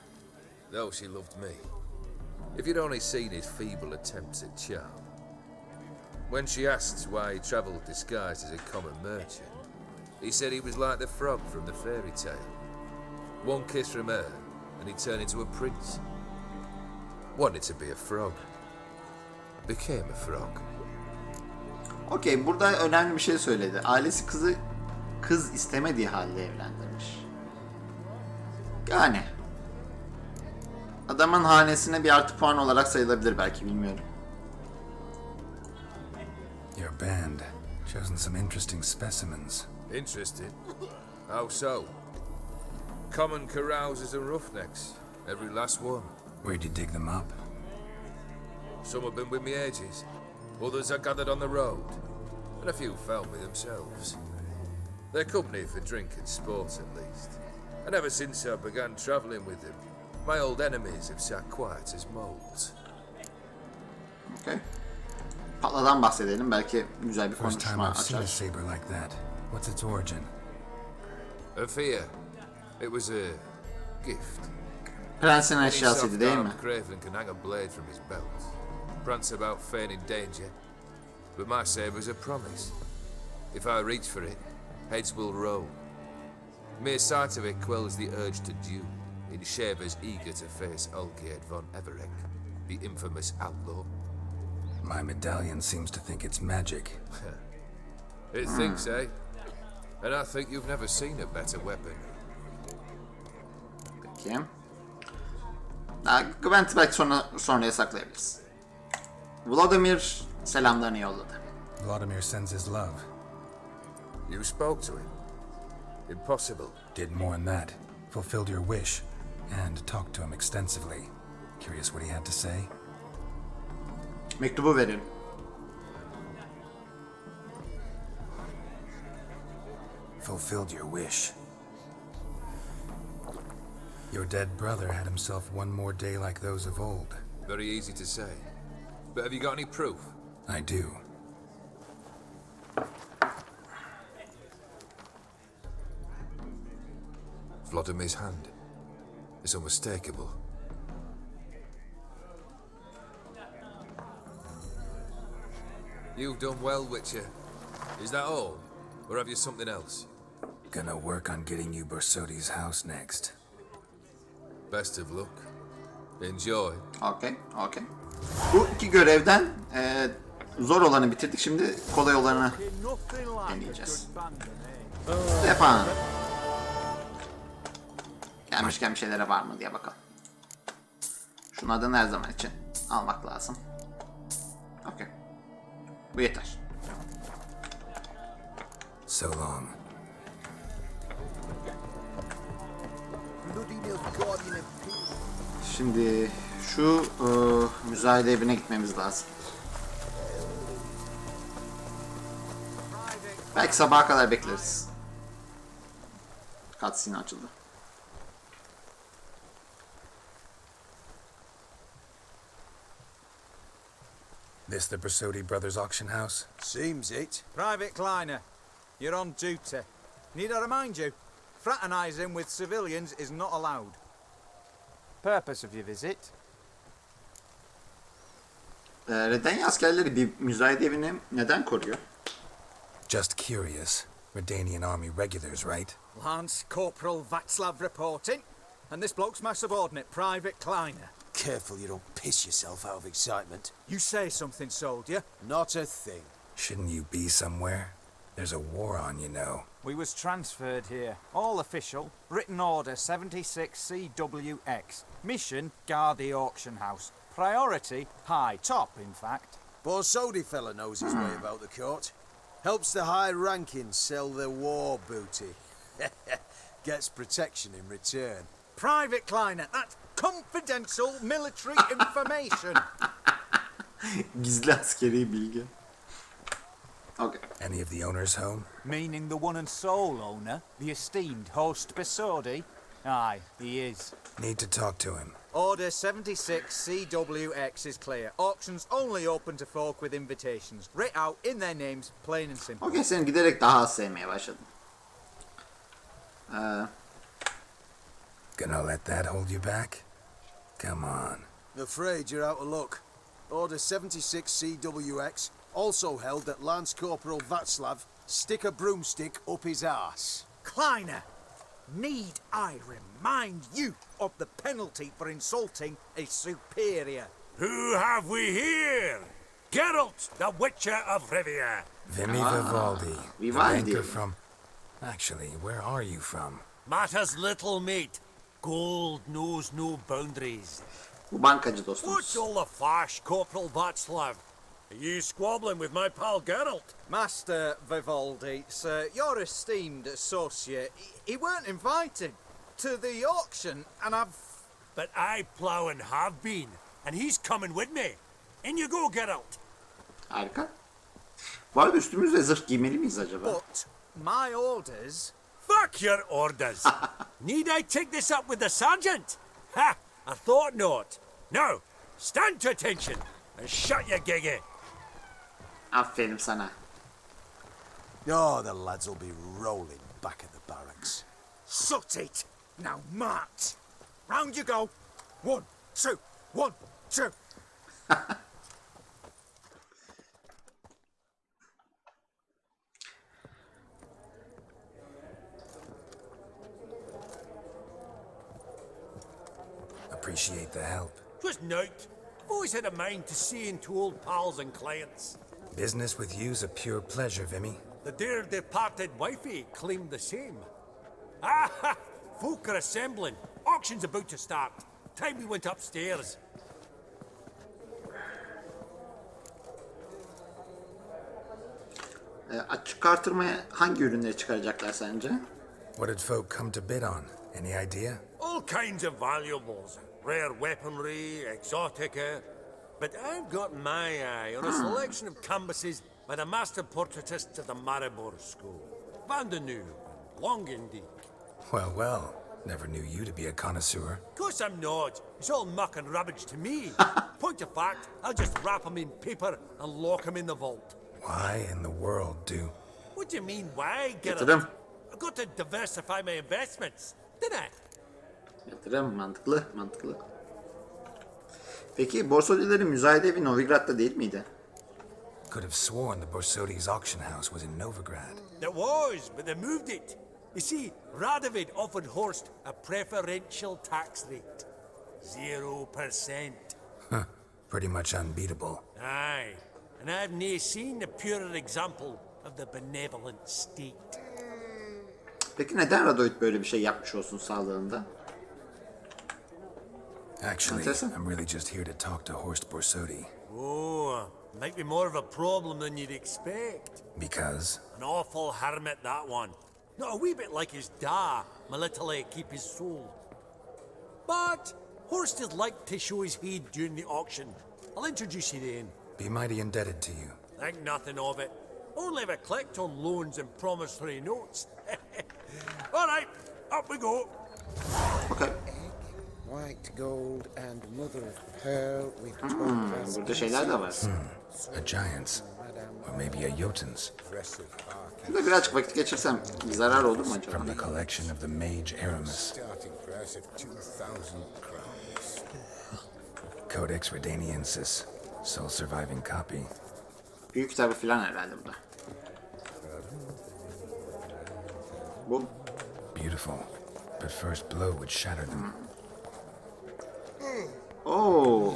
though she loved me. If you'd only seen his feeble attempts at charm. When she asked why he travelled disguised as a common merchant, he said he was like the frog from the fairy tale. One kiss from her, and he turned into a prince. Wanted to be a frog. Became a frog. Okey, burada önemli bir şey söyledi. Ailesi kız istemediği halde evlendirmiş. Yani adamın hanesine bir artı puan olarak sayılabilir belki, bilmiyorum. Your band chosen some interesting specimens. Interesting? How so? Common carousers and roughnecks, every last one. Where'd you dig them up? Some have been with me ages, others I gathered on the road, and a few found me themselves. They're company for drink and sport at least, and ever since I began travelling with them, my old enemies have sat quiet as moles. Okay. Patladan bahsedelim, belki güzel bir First time konuşma I've seen a açar. saber like that. What's its origin? A fear. It was a gift. Prensin Any eşyasıydı değil mi? soft-armed craven can hang a blade from his belt, prance about feigning danger, but my saber's a promise. If I reach for it, heads will roll. Mere sight of it quells the urge to duel, in shavers eager to face Olgierd von Everek, the infamous outlaw. My medallion seems to think it's magic. It thinks, eh? And I think you've never seen a better weapon. Peki. Gwent'i belki sonraya saklayabiliriz. Vladimir selamlarını yolladı. Vladimir sends his love. You spoke to him? Impossible. Did more than that. Fulfilled your wish. And talked to him extensively. Curious what he had to say? Mektubu verin. Fulfilled your wish. Your dead brother had himself one more day like those of old. Very easy to say. But have you got any proof? I do. Vladimir's hand. It's unmistakable. You've done well, Witcher. Is that all? Or have you something else? Gonna work on getting you Bersoti's house next. Best of luck. Enjoy. Okey, okey. Bu iki görevden zor olanı bitirdik. Şimdi kolay olanı deneyeceğiz. Stefan. Gelmişken bir şeylere var mı diye bakalım. Şunun adını her zaman için almak lazım. Okey. Bu yeter. So long. Şimdi şu müzayede evine gitmemiz lazım. Belki sabaha kadar bekleriz. Cutscene açıldı. This the Bersodi Brothers auction house? Seems it. Private Kleiner, you're on duty. Need I remind you? Fraternizing with civilians is not allowed. Purpose of your visit? Redanya askerleri bir müzayede evini neden koruyor? Just curious. Redanian army regulars, right? Lance Corporal Václav reporting, and this bloke's my subordinate, Private Kleiner. Careful you don't piss yourself out of excitement. You say something, soldier? Not a thing. Shouldn't you be somewhere? There's a war on, you know. We was transferred here. All official. Written order 76 CWX. Mission, guard the auction house. Priority, high. Top, in fact. Borsodi fella knows his way about the court. Helps the high-rankings sell their war booty. Gets protection in return. Private Kleiner, that's confidential military information. Gizli askeri bilgi. Okay. Any of the owners home? Meaning the one and sole owner, the esteemed host Bersodi? Aye, he is. Need to talk to him. Order 76 CWX is clear. Auctions only open to folk with invitations. Writ out in their names, plain and simple. Okay, sen giderek daha az sevmeye başladın. Gonna let that hold you back? Come on. Afraid you're out of luck. Order 76 CWX also held that Lance Corporal Václav stick a broomstick up his arse. Kleiner, need I remind you of the penalty for insulting a superior? Who have we here? Geralt, the Witcher of Rivia. Vimy Vivaldi. The Vivaldi. banker from... Actually, where are you from? Matters little, mate. Gold knows no boundaries. Bu bankacı dostumuz. What's all the fash, Corporal Václav? Are you squabbling with my pal Geralt? Master Vivaldi, sir, your esteemed associate, he weren't invited to the auction, and I've... But I plough and have been, and he's coming with me. In you go, Geralt. Harika. Bu arada üstümüzde zırh giymeli miyiz acaba? But my orders... Fuck your orders. Need I take this up with the sergeant? Ha! I thought not. Now, stand to attention and shut your giggy. Aferin sana. Oh, the lads will be rolling back at the barracks. Sut it! Now march! Round you go! 1, 2, 1, 2. Appreciate the help. 'Twas nowt. I've always had a mind to seeing to old pals and clients. Business with you's a pure pleasure, Vimy. The dear departed wifey claimed the same. Ah! Folk are assembling. Auction's about to start. Time we went upstairs. Açık artırmaya hangi ürünleri çıkaracaklar sence? What did folk come to bid on? Any idea? All kinds of valuables. Rare weaponry, exotica. But I've got my eye on a selection of canvases by the master portraitists of the Maribor School. Van de Nieuw and Longendijk. Well, well. Never knew you to be a connoisseur. Of course I'm not. It's all muck and rubbish to me. Point of fact, I'll just wrap them in paper and lock them in the vault. Why in the world do? What do you mean, why, Geralt? Yatırım. I've got to diversify my investments, didn't I? Yatırım. Mantıklı. Mantıklı. Peki Borsodilerin müzayede evi Novigrad'da değil miydi? Could have sworn the Borsodi's auction house was in Novigrad. It was, but they moved it. You see, Radovid offered Horst a preferential tax rate. 0%. Huh. Pretty much unbeatable. Aye, and I've never seen a purer example of the benevolent state. Peki neden Radovid böyle bir şey yapmış olsun sağlığında? Actually, I'm really just here to talk to Horst Borsodi. Oh, might be more of a problem than you'd expect. Because? An awful hermit, that one. Not a wee bit like his da, Melitele keep his soul. But Horst is like to show his head during the auction. I'll introduce you then. Be mighty indebted to you. Think nothing of it. Only ever collect on loans and promissory notes. All right, up we go. Okay. White gold and mother of pearl with Burada şeyler de var. A giant's. Or maybe a Jotun's. Burada birazcık vakit geçirsem zarar olur mu acaba? From the collection of the mage Aramis. Codex Redaniensis. Sole surviving copy. Büyük kitabı falan herhalde burada. Bu. Beautiful. But first blow would shatter them. Oo.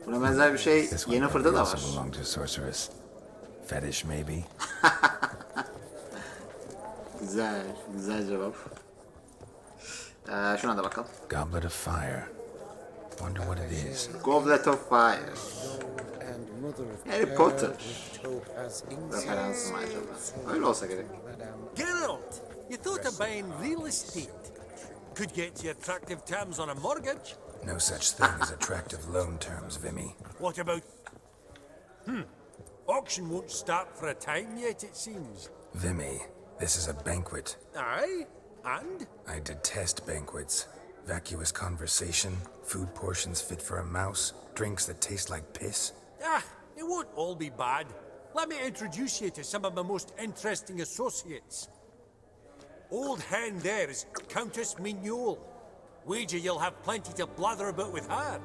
Buna benzer bir şey Yennefer'da da var. Belong to sorceress. Fetish maybe. Güzel, güzel cevap. Şuna da bakalım. Goblet of fire. Wonder what it is. Goblet of Fire. Harry Potter. Referans mı acaba? Öyle olsa gerek. Geralt, you thought of buying real estate. Could get you attractive terms on a mortgage. No such thing as attractive loan terms, Vimy. What about... Auction won't start for a time yet, it seems. Vimy, this is a banquet. Aye, and? I detest banquets. Vacuous conversation, food portions fit for a mouse, drinks that taste like piss. Ah, it won't all be bad. Let me introduce you to some of my most interesting associates. Old hen there is Countess Mignole. Wager you'll have plenty to blather about with her.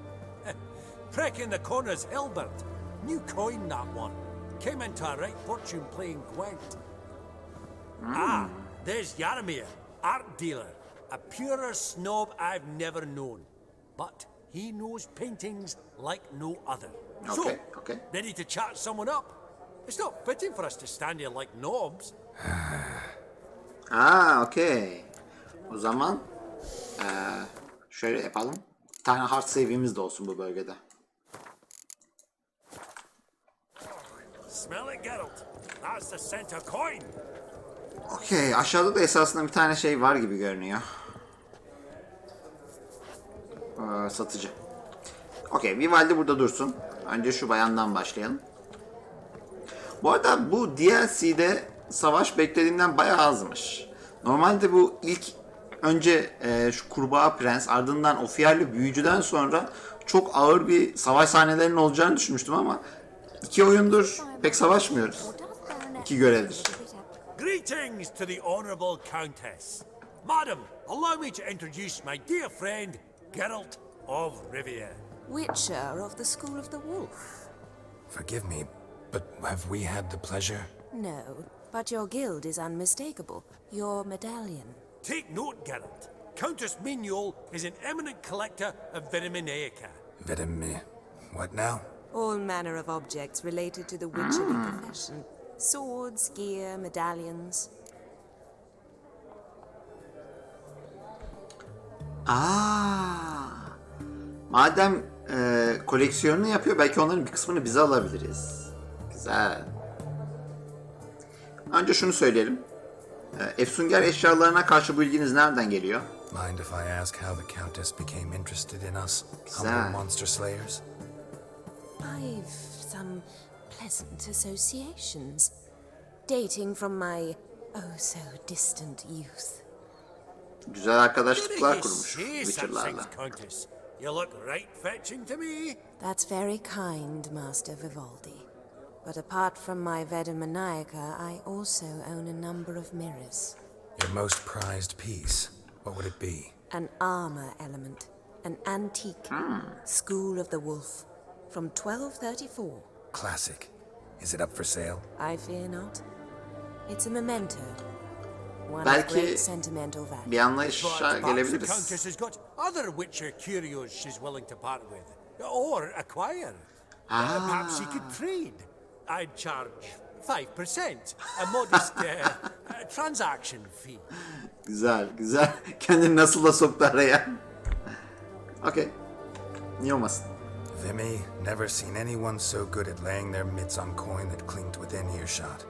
Prick in the corner's Hilbert. New coin, that one. Came into a right fortune playing Gwent. Ah, there's Yaramir, art dealer. A purer snob I've never known. But he knows paintings like no other. Okay, so, okay. Ready to chat someone up? It's not fitting for us to stand here like knobs. Okey. O zaman şöyle yapalım. Bir tane hard save'imiz de olsun bu bölgede. Smell it, Geralt. That's the scent of coin. Okey. Aşağıda da esasında bir tane şey var gibi görünüyor. Satıcı. Okey. Vivaldi burada dursun. Önce şu bayandan başlayalım. Bu arada bu DLC'de savaş beklediğimden bayağı azmış. Normalde bu ilk önce şu kurbağa prens, ardından o fiyerli büyücüden sonra çok ağır bir savaş sahnelerinin olacağını düşünmüştüm ama 2 oyundur pek savaşmıyoruz. 2 görevdir. Greetings to the Honourable Countess. Madam, allow me to introduce my dear friend, Geralt of Rivia. Witcher of the School of the Wolf. Forgive me, but have we had the pleasure? No, but your guild is unmistakable. Your medallion. Take note, Geralt. Countess Mignole is an eminent collector of Vitaminaica. Vitamin... What now? All manner of objects related to the witcherly profession. Swords, gear, medallions. Madem koleksiyonunu yapıyor, belki onların bir kısmını bize alabiliriz. Güzel. Önce şunu söyleyelim. Efsunger eşyalarına karşı bu ilginiz nereden geliyor? Mind if I ask how the Countess became interested in us, Güzel. humble monster slayers? I've some pleasant associations, dating from my oh so distant youth. Güzel arkadaşlıklar Did you kurmuş say such Witcher'larla. things, Countess? You look right fetching to me. That's very kind, Master Vivaldi. But apart from my Veda Maniaca, I also own a number of mirrors. Your most prized piece, what would it be? An armor element. An antique. School of the Wolf. From 1234. Classic. Is it up for sale? I fear not. It's a memento. One of Belki great sentimental value. bir anlayışa But perhaps the gelebiliriz. Countess has got other Witcher curios she's willing to part with. Or acquire. Perhaps she could trade. I'd charge 5%. A modest transaction fee. Güzel, güzel. Kendini nasıl da soktu araya. Okey. Niye olmasın? Vimy, never seen anyone so good at laying their mitts on coin that clinked within earshot.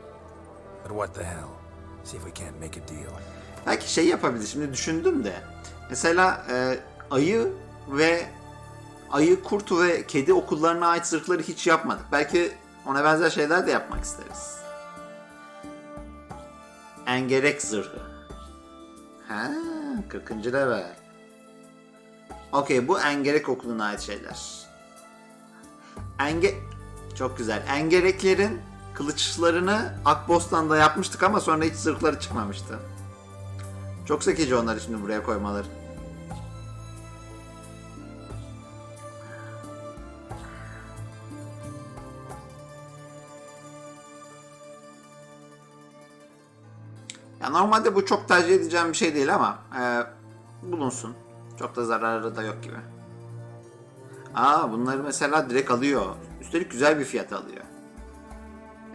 But what the hell? See if we can't make a deal. Belki şey yapabilir. Şimdi düşündüm de. Mesela ayı, kurt ve kedi okullarına ait zırhları hiç yapmadık. Belki ona benzer şeyler de yapmak isteriz. Engerek zırhı. Ha, 40. level. Okey, bu Engerek okuluna ait şeyler. Çok güzel. Engereklerin kılıçlarını Akbostan'da yapmıştık ama sonra hiç zırhları çıkmamıştı. Çok zekice onları şimdi buraya koymaları. Ya normalde bu çok tercih edeceğim bir şey değil ama bulunsun. Çok da zararı da yok gibi. Bunları mesela direkt alıyor. Üstelik güzel bir fiyat alıyor.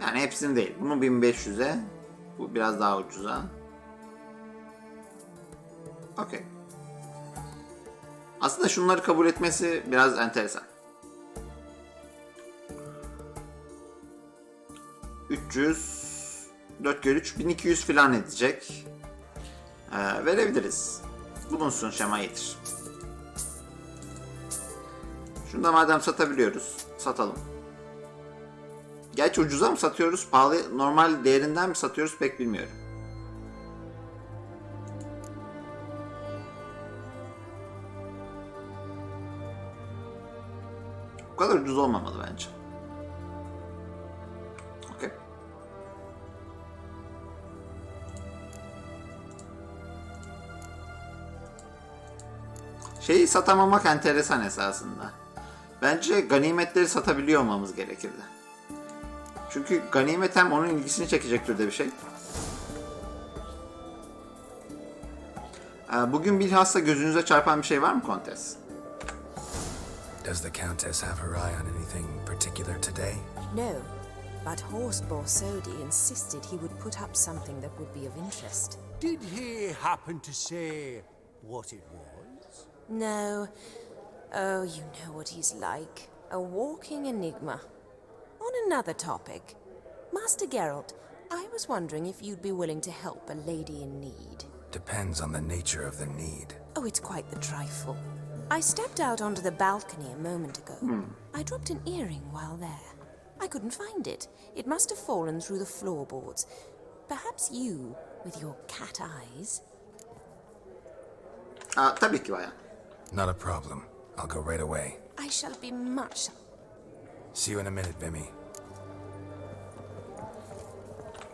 Yani hepsini değil. Bunu 1500'e. Bu biraz daha ucuza. Okey. Aslında şunları kabul etmesi biraz enteresan. 300 4 kere 3 1200 falan edecek. Verebiliriz. Bulunsun, şema iyidir. Şunu da madem satabiliyoruz, satalım. Gerçi ucuza mı satıyoruz, pahalı, normal değerinden mi satıyoruz pek bilmiyorum. Bu kadar ucuz olmamalı bence. Okey. Şeyi satamamak enteresan esasında. Bence ganimetleri satabiliyor olmamız gerekirdi. Çünkü ganimet hem onun ilgisini çekecek türde bir şey. Bugün bilhassa gözünüze çarpan bir şey var mı Kontes? Does the Countess have her eye on anything particular today? No, but Horst Borsodi insisted he would put up something that would be of interest. Did he happen to say what it was? No. Oh, you know what he's like. A walking enigma. On another topic, Master Geralt, I was wondering if you'd be willing to help a lady in need. Depends on the nature of the need. Oh, it's quite the trifle. I stepped out onto the balcony a moment ago. I dropped an earring while there. I couldn't find it. It must have fallen through the floorboards. Perhaps you, with your cat eyes... Tabii ki bayan. Not a problem. I'll go right away. I shall be much... See you in a minute, Vimy.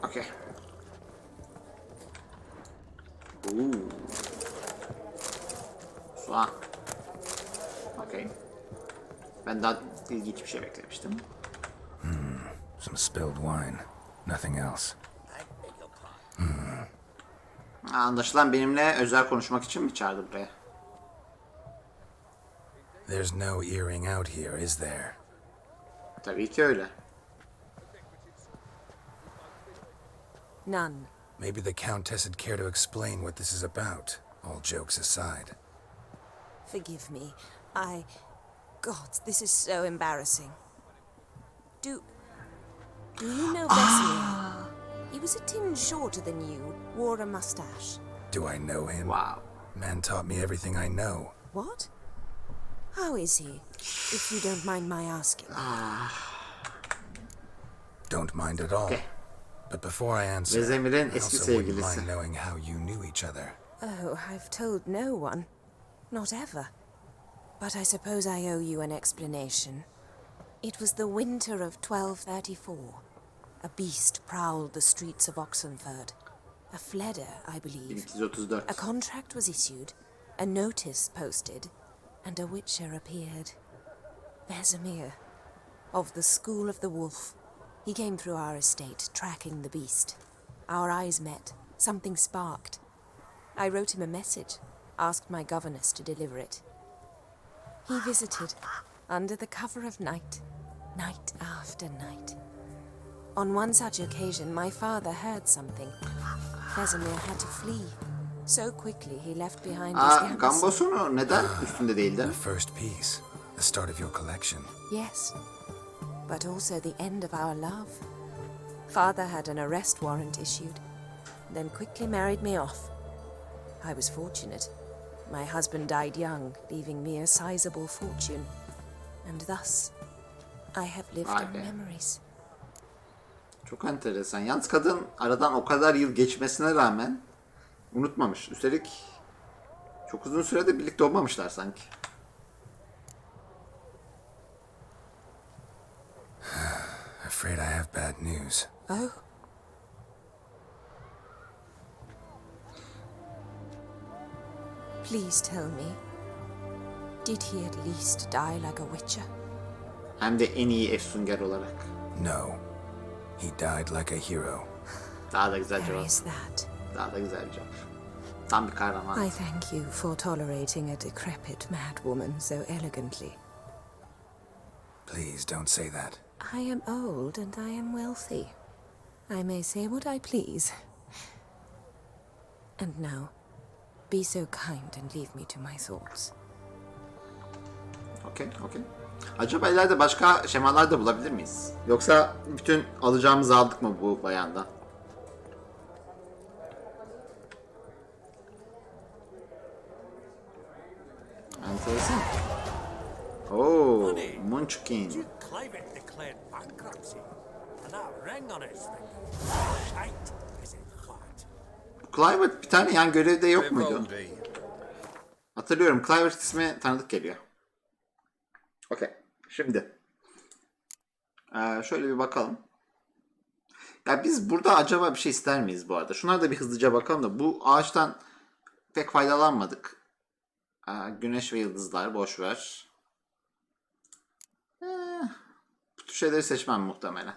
Okay. Soğan. Okay. Ben daha ilginç bir şey beklemiştim. Some spilled wine. Nothing else. Anlaşılan benimle özel konuşmak için mi çağırdı buraya? There's no earring out here, is there? Tabii ki öyle. None. Maybe the Countess would care to explain what this is about, all jokes aside. Forgive me. God, this is so embarrassing. Do you know Vesemir? He was a tinge shorter than you, wore a mustache. Do I know him? Wow. Man taught me everything I know. What? How is he, if you don't mind my asking? Don't mind at all. Okay. But before I answer, Vesemir'in I eski also wouldn't sevgilisi. mind knowing how you knew each other. Oh, I've told no one. Not ever. But I suppose I owe you an explanation. It was the winter of 1234. A beast prowled the streets of Oxenford. A fledder, I believe. 1234. A contract was issued, a notice posted, and a witcher appeared. Vesemir, of the School of the Wolf. He came through our estate, tracking the beast. Our eyes met. Something sparked. I wrote him a message, asked my governess to deliver it. He visited, under the cover of night, night after night. On one such occasion, my father heard something. Vesemir had to flee. So quickly he left behind his garrison. Gambosunu neden üstünde değildi? The first piece, the start of your collection. Yes, but also the end of our love. Father had an arrest warrant issued, then quickly married me off. I was fortunate. My husband died young, leaving me a sizable fortune. And thus, I have lived Vay on be. memories. Çok enteresan. Yalnız kadın aradan o kadar yıl geçmesine rağmen unutmamış. Üstelik çok uzun sürede birlikte olmamışlar sanki. Afraid I have bad news. Oh? Please tell me, did he at least die like a witcher? Hem de en iyi efsunger olarak. No. He died like a hero. Daha da güzel There cevap. is that. Daha da güzel cevap. Tam bir kahraman. I thank you for tolerating a decrepit madwoman so elegantly. Please don't say that. I am old and I am wealthy. I may say what I please. And now, be so kind and leave me to my thoughts. Okey, okey. Acaba ileride başka şemalar da bulabilir miyiz? Yoksa bütün alacağımızı aldık mı bu bayandan? Enteresan. Oo, Munchkin. Duke Clive declared bankruptcy, and that ring on his finger. Shite is in fat. Clive bir tane yan görevde yok muydu? Vivaldi. Hatırlıyorum. Clive ismi tanıdık geliyor. Okey. Şimdi. Şöyle bir bakalım. Ya biz burada acaba bir şey ister miyiz bu arada? Şunlara da bir hızlıca bakalım da. Bu ağaçtan pek faydalanmadık. Güneş ve yıldızlar. Boş ver. Bu tür şeyleri seçmem muhtemelen.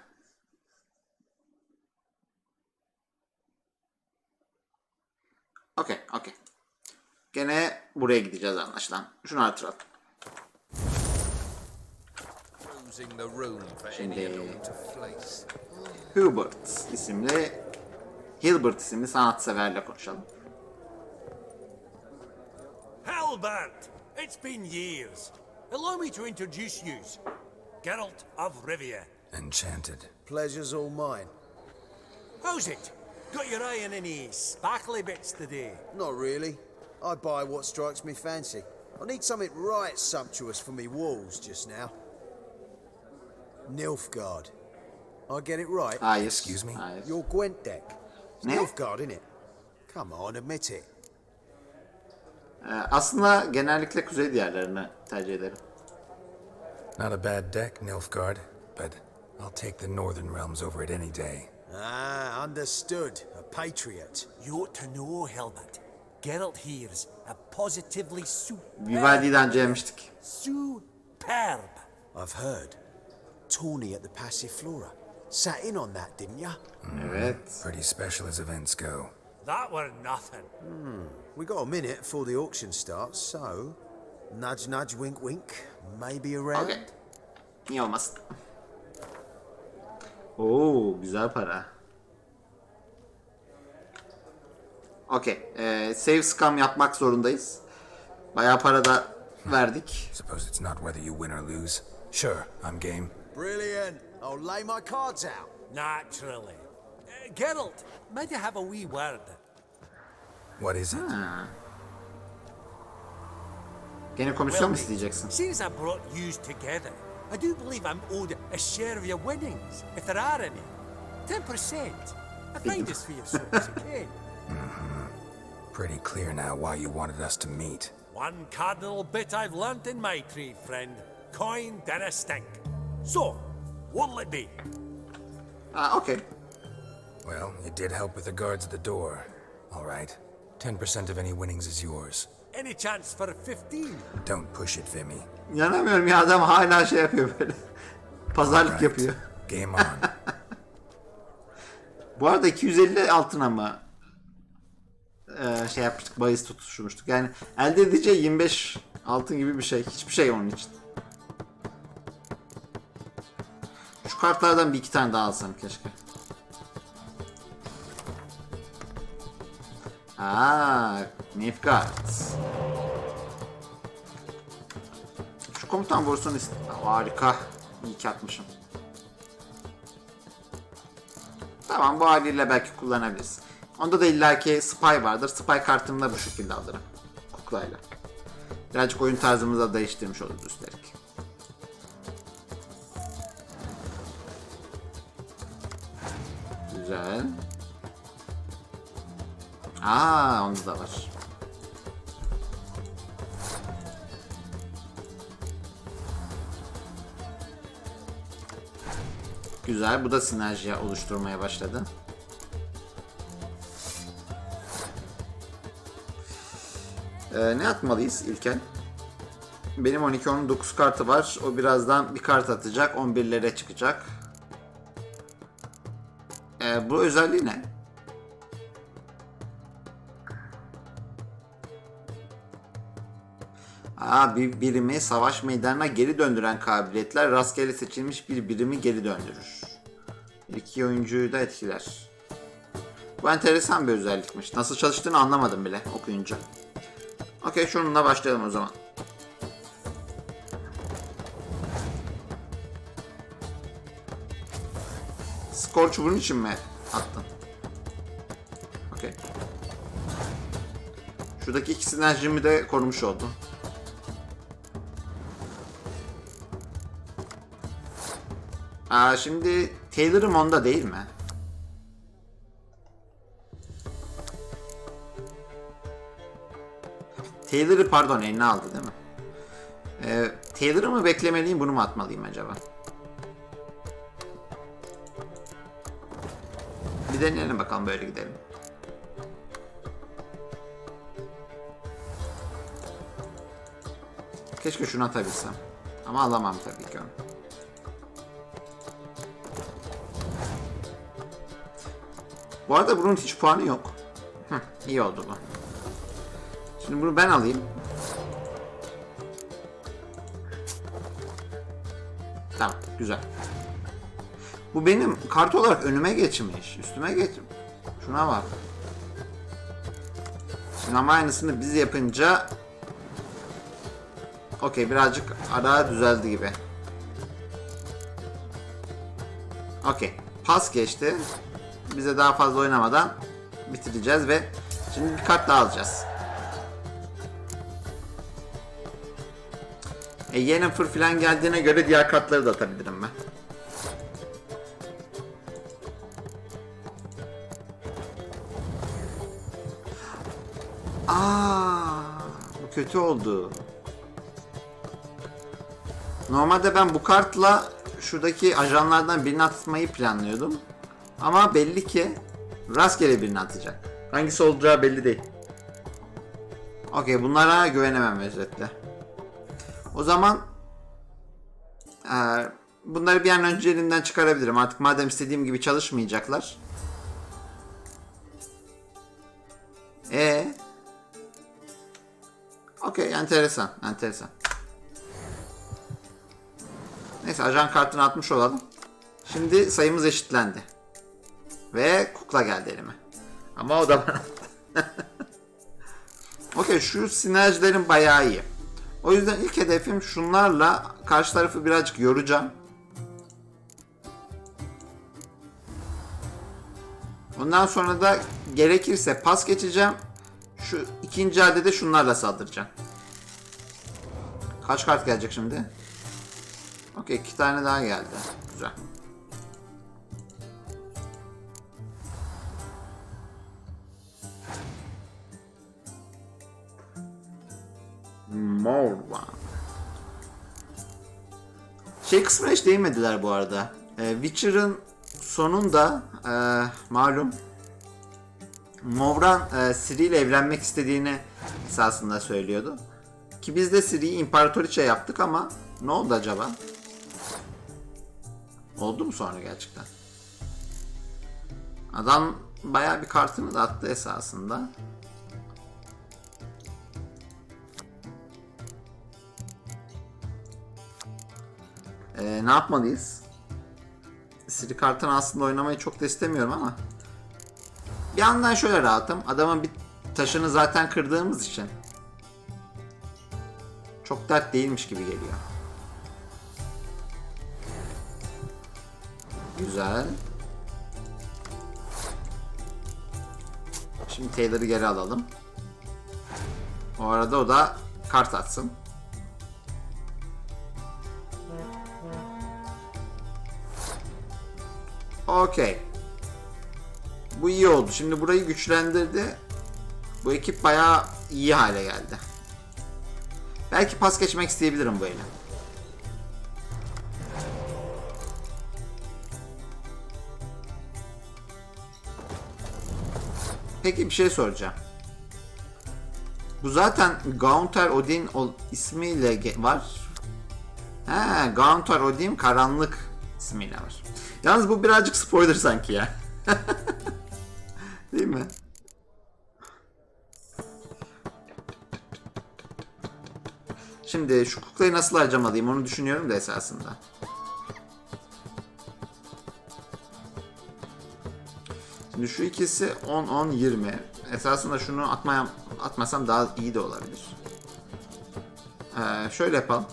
Okey. Okey. Gene buraya gideceğiz anlaşılan. Şunu artıralım. Using the rune for Şimdi any and all to flace. Hilbert isimli sanatseverle konuşalım. Halbert! It's been years. Allow me to introduce you. Geralt of Rivia. Enchanted. Pleasure's all mine. How's it? Got your eye on any sparkly bits today? Not really. I buy what strikes me fancy. I need something right sumptuous for me walls just now. Nilfgaard. I get it right? Hayır. Excuse me? Hayır. Your Gwent deck. It's Ne? Nilfgaard, innit? Come on, admit it. Aslında genellikle kuzey diyarlarını tercih ederim. Not a bad deck, Nilfgaard, but I'll take the Northern Realms over it any day. Ah, understood. A patriot. You ought to know, Halbert. Geralt here's a positively superb. Vivaldi'den cemiştik. Superb. I've heard. Tawny at the Passiflora. Sat in on that, didn't ya? Evet. Pretty special as events go. That were nothing. We got a minute before the auction starts, so... Nudge, nudge, wink, wink. Maybe around. Okey. Niye olmasın? Oo, güzel para. Okey. Save scam yapmak zorundayız. Bayağı para da verdik. Suppose it's not whether you win or lose. Sure, I'm game. Brilliant. I'll lay my cards out. Naturally. Geralt, might I have a wee word? What is it? Gene komisyon mu isteyeceksin? Since I brought yous together, I do believe I'm owed a share of your winnings, if there are any. 10%. A finder's fee of sorts, again. pretty clear now why you wanted us to meet. One cardinal bit I've learnt in my trade, friend. Coin dinna stink. So, what'll it be? Okay. Well, you did help with the guards at the door. All right. 10% of any winnings is yours. Any chance for 15? Don't push it, Vimy. İnanamıyorum ya, adam hala şey yapıyor böyle. Pazarlık yapıyor. Game on. Bu arada 250 altına mı şey yapmıştık, bahis tutuşmuştuk. Yani elde edeceği 25 altın gibi bir şey. Hiçbir şey onun için. Şu kartlardan bir iki tane daha alsam keşke. Nilfgaard. Şu komutan borusunu harika. İyi ki atmışım. Tamam, bu haliyle belki kullanabiliriz. Onda da illaki spy vardır. Spy kartını da bu şekilde alırım. Kuklayla. Birazcık oyun tarzımızı da değiştirmiş oluruz üstelik. Güzel. Onda da var. Güzel. Bu da sinerji oluşturmaya başladı. Ne atmalıyız İlken? Benim 12 onun 9 kartı var. O birazdan bir kart atacak. 11'lere çıkacak. Bu özelliği ne? Bir birimi savaş meydanına geri döndüren kabiliyetler rastgele seçilmiş bir birimi geri döndürür. İki oyuncuyu da etkiler. Bu enteresan bir özellikmiş. Nasıl çalıştığını anlamadım bile okuyunca. Okey, şununla başlayalım o zaman. Scorch bunun için mi attın? Okey. Şuradaki iki sinerjimi de korumuş oldum. Şimdi Taylor'ım onda değil mi? Taylor'ı pardon eline aldı değil mi? Taylor'ı mı beklemeliyim, bunu mu atmalıyım acaba? Bir deneyelim bakalım, böyle gidelim. Keşke şunu atabilsem. Ama alamam tabii ki onu. Bu arada bunun hiç puanı yok. İyi oldu bu. Şimdi bunu ben alayım. Tamam, güzel. Bu benim kart olarak önüme geçmiş. Üstüme geçmiş. Şuna bak. Şimdi ama aynısını biz yapınca okey, birazcık ara düzeldi gibi. Okey. Pas geçti. Bize daha fazla oynamadan bitireceğiz ve şimdi bir kart daha alacağız. Yennefer falan geldiğine göre diğer kartları da atabilirim ben. Bu kötü oldu. Normalde ben bu kartla şuradaki ajanlardan birini atmayı planlıyordum. Ama belli ki rastgele birini atacak. Hangisi olacağı belli değil. Okey, bunlara güvenemem özetle. O zaman bunları bir an önce elimden çıkarabilirim. Artık madem istediğim gibi çalışmayacaklar. Okey, enteresan. Neyse, ajan kartını atmış olalım. Şimdi sayımız eşitlendi. Ve kukla geldi elime. Ama o da bana. Okey, şu sinerjilerin bayağı iyi. O yüzden ilk hedefim şunlarla karşı tarafı birazcık yoracağım. Ondan sonra da gerekirse pas geçeceğim. Şu ikinci halde de şunlarla saldıracağım. Kaç kart gelecek şimdi? Okey, 2 tane daha geldi. Güzel. Morvan. Şey kısmına hiç değinmediler bu arada. Witcher'ın sonunda malum Morvan Ciri ile evlenmek istediğini esasında söylüyordu. Ki biz de Ciri'yi imparatoriçe yaptık ama ne oldu acaba? Oldu mu sonra gerçekten? Adam bayağı bir kartını da attı esasında. Ne yapmalıyız? Ciri kartını aslında oynamayı çok da istemiyorum ama bir yandan şöyle rahatım. Adamın bir taşını zaten kırdığımız için çok dert değilmiş gibi geliyor. Güzel. Şimdi Taylor'ı geri alalım. O arada o da kart atsın. Okey. Bu iyi oldu. Şimdi burayı güçlendirdi. Bu ekip bayağı iyi hale geldi. Belki pas geçmek isteyebilirim bu ele. Peki bir şey soracağım. Bu zaten Gaunter Odin ismiyle var. He, Gaunter Odin karanlık ismiyle var. Yalnız bu birazcık spoiler sanki ya. Değil mi? Şimdi şu kuklayı nasıl harcamalıyım onu düşünüyorum da esasında. Şimdi şu ikisi 10-10-20. Esasında şunu atmasam daha iyi de olabilir. Şöyle yapalım.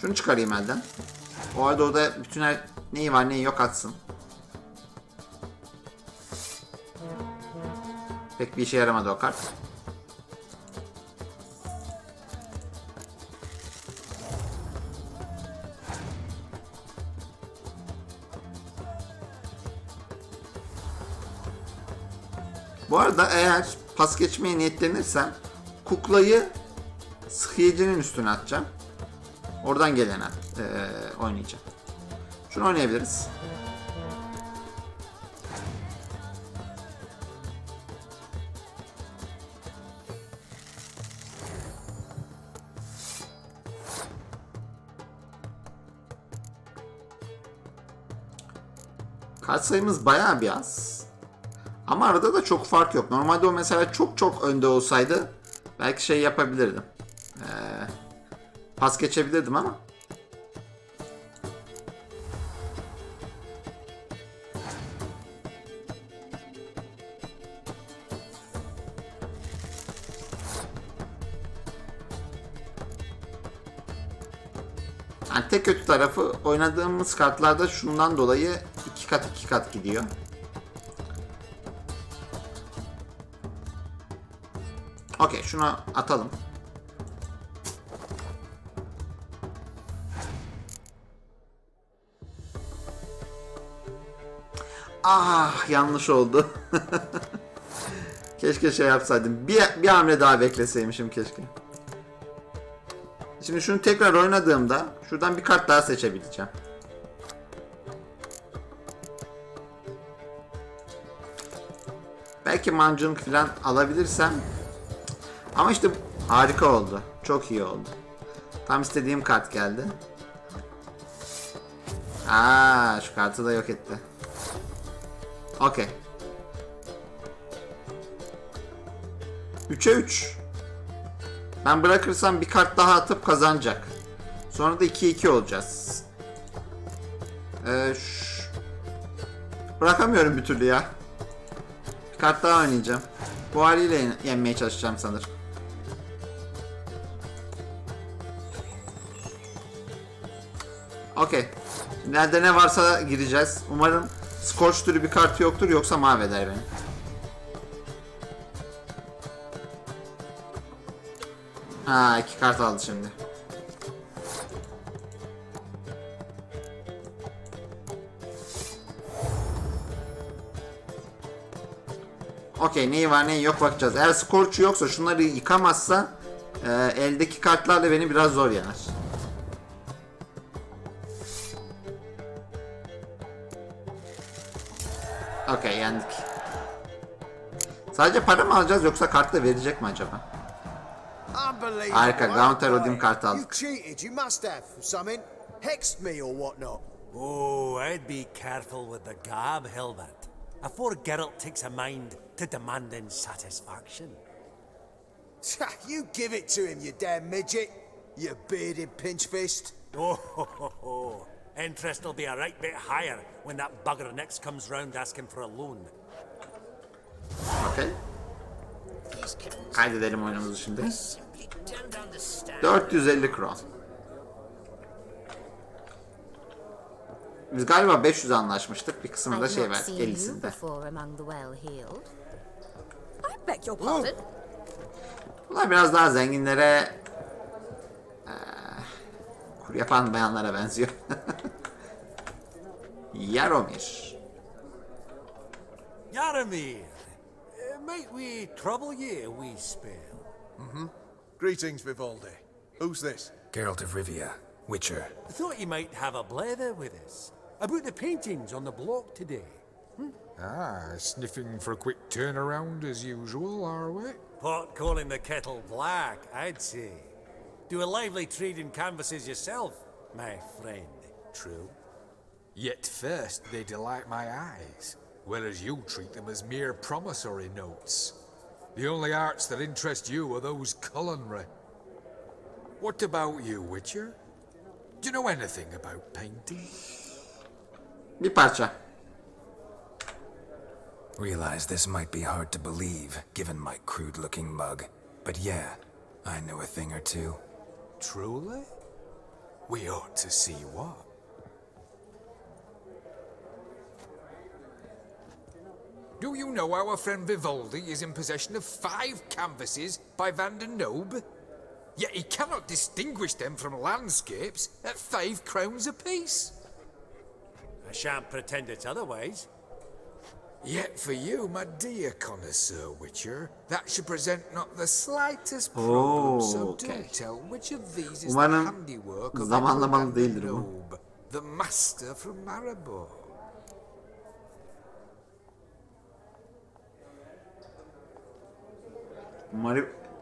Şunu çıkarayım elden. O arada o da bütün neyi var neyi yok atsın. Pek bir işe yaramadı o kart. Bu arada eğer pas geçmeye niyetlenirsem kuklayı sıhhiyecinin üstüne atacağım. Oradan gelene oynayacağım. Şunu oynayabiliriz. Kart sayımız bayağı bir az. Ama arada da çok fark yok. Normalde o mesela çok önde olsaydı belki şey yapabilirdim. Pas geçebilirdim ama. Yani tek kötü tarafı oynadığımız kartlarda şundan dolayı 2 kat gidiyor. Okey, şunu atalım. Ah, yanlış oldu. Keşke şey yapsaydım. Bir hamle daha bekleseymişim keşke. Şimdi şunu tekrar oynadığımda şuradan bir kart daha seçebileceğim. Belki mancınık falan alabilirsem. Ama işte harika oldu. Çok iyi oldu. Tam istediğim kart geldi. Aa, şu kartı da yok etti. Okey. 3'e 3. Ben bırakırsam bir kart daha atıp kazanacak. Sonra da 2-2 olacağız. Bırakamıyorum bir türlü ya. Bir kart daha oynayacağım. Bu haliyle yenmeye çalışacağım sanırım. Okey. Nerede ne varsa gireceğiz. Umarım Scorch türü bir kartı yoktur yoksa mahveder beni. Ha, 2 kart aldı şimdi. Okey, neyi var neyi yok bakacağız. Eğer Scorch'u yoksa, şunları yıkamazsa eldeki kartlarla beni biraz zor yener. Okey, yendik. Sadece para mı alacağız yoksa kart da verecek mi acaba? Harika, Gaunter Odin kartı You aldık. cheated, you must have, for something. Hexed me or whatnot. Oh, I'd be careful with the gab, Hilbert. Afore Geralt takes a mind to demanding satisfaction. You give it to him, you damn midget. You bearded pinchfist. Oh. Interest will be a right bit higher when that bugger next comes round asking for a loan. Okey. Kaydedelim oyunumuzu şimdi. 450 kron. Biz galiba 500 anlaşmıştık. Bir kısmında şey var, 50'sinde. Bunlar biraz daha zenginlere, kur yapan bayanlara benziyor. Yaromir. Yaramir, might we trouble you a wee spell? Greetings, Vivaldi. Who's this? Geralt of Rivia, Witcher. I thought you might have a blather with us about the paintings on the block today. Sniffing for a quick turnaround as usual, are we? Pot calling the kettle black, I'd say. Do a lively trade in canvases yourself, my friend. True. Yet first they delight my eyes, whereas you treat them as mere promissory notes. The only arts that interest you are those culinary. What about you, Witcher? Do you know anything about painting? Bir parça. Realize this might be hard to believe, given my crude-looking mug. But yeah, I know a thing or two. Truly? We ought to see what. Do you know our friend Vivaldi is in possession of 5 canvases by Van der Nobe? Yet he cannot distinguish them from landscapes at 5 crowns apiece. I shan't pretend it's otherwise. Yet for you, my dear connoisseur Witcher, that should present not the slightest problem. So do tell which of these is the handiwork of zamanlamalı değildir bu. Nobe, the master from Maribor.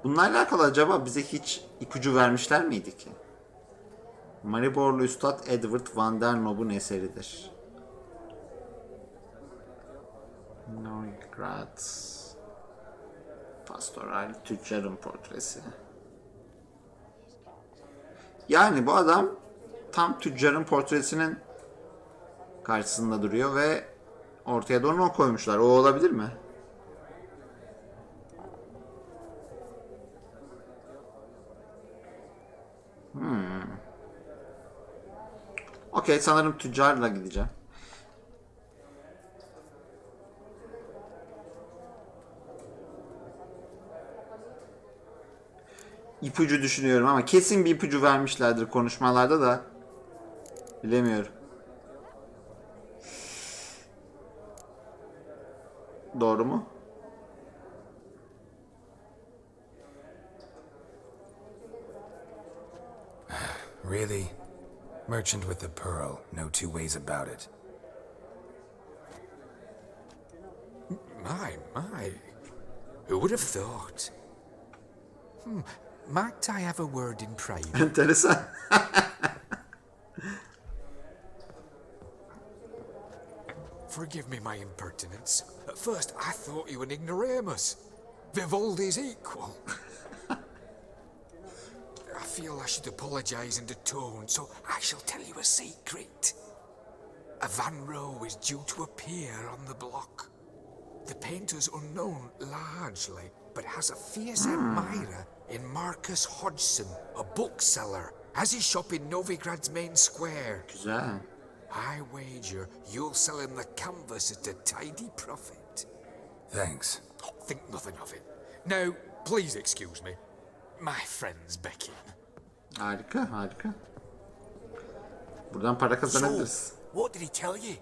Bunlarla alakalı acaba bize hiç ipucu vermişler miydi ki? Mariborlu Üstad Edward van der Nobe'un eseridir. Novigrad Pastoral Tüccarın portresi. Yani bu adam tam tüccarın portresinin karşısında duruyor ve ortaya da onu koymuşlar. O olabilir mi? Okey, sanırım tüccarla gideceğim. İpucu düşünüyorum ama kesin bir ipucu vermişlerdir konuşmalarda da. Bilemiyorum. Doğru mu? Really? Merchant with the pearl, no two ways about it. My. Who would have thought? Might I have a word in private? Enteresan. Forgive me my impertinence. At first I thought you an ignoramus. Vivaldi's equal. I feel I should apologize and atone, so I shall tell you a secret. A Van Row is due to appear on the block. The painter's unknown largely, but has a fierce admirer in Marcus Hodgson, a bookseller, has his shop in Novigrad's main square. Güzel. I wager you'll sell him the canvas at a tidy profit. Thanks. Oh, think nothing of it. Now, please excuse me. My friend's becking. Harika, harika. Buradan para kazanabiliriz. What did he tell you?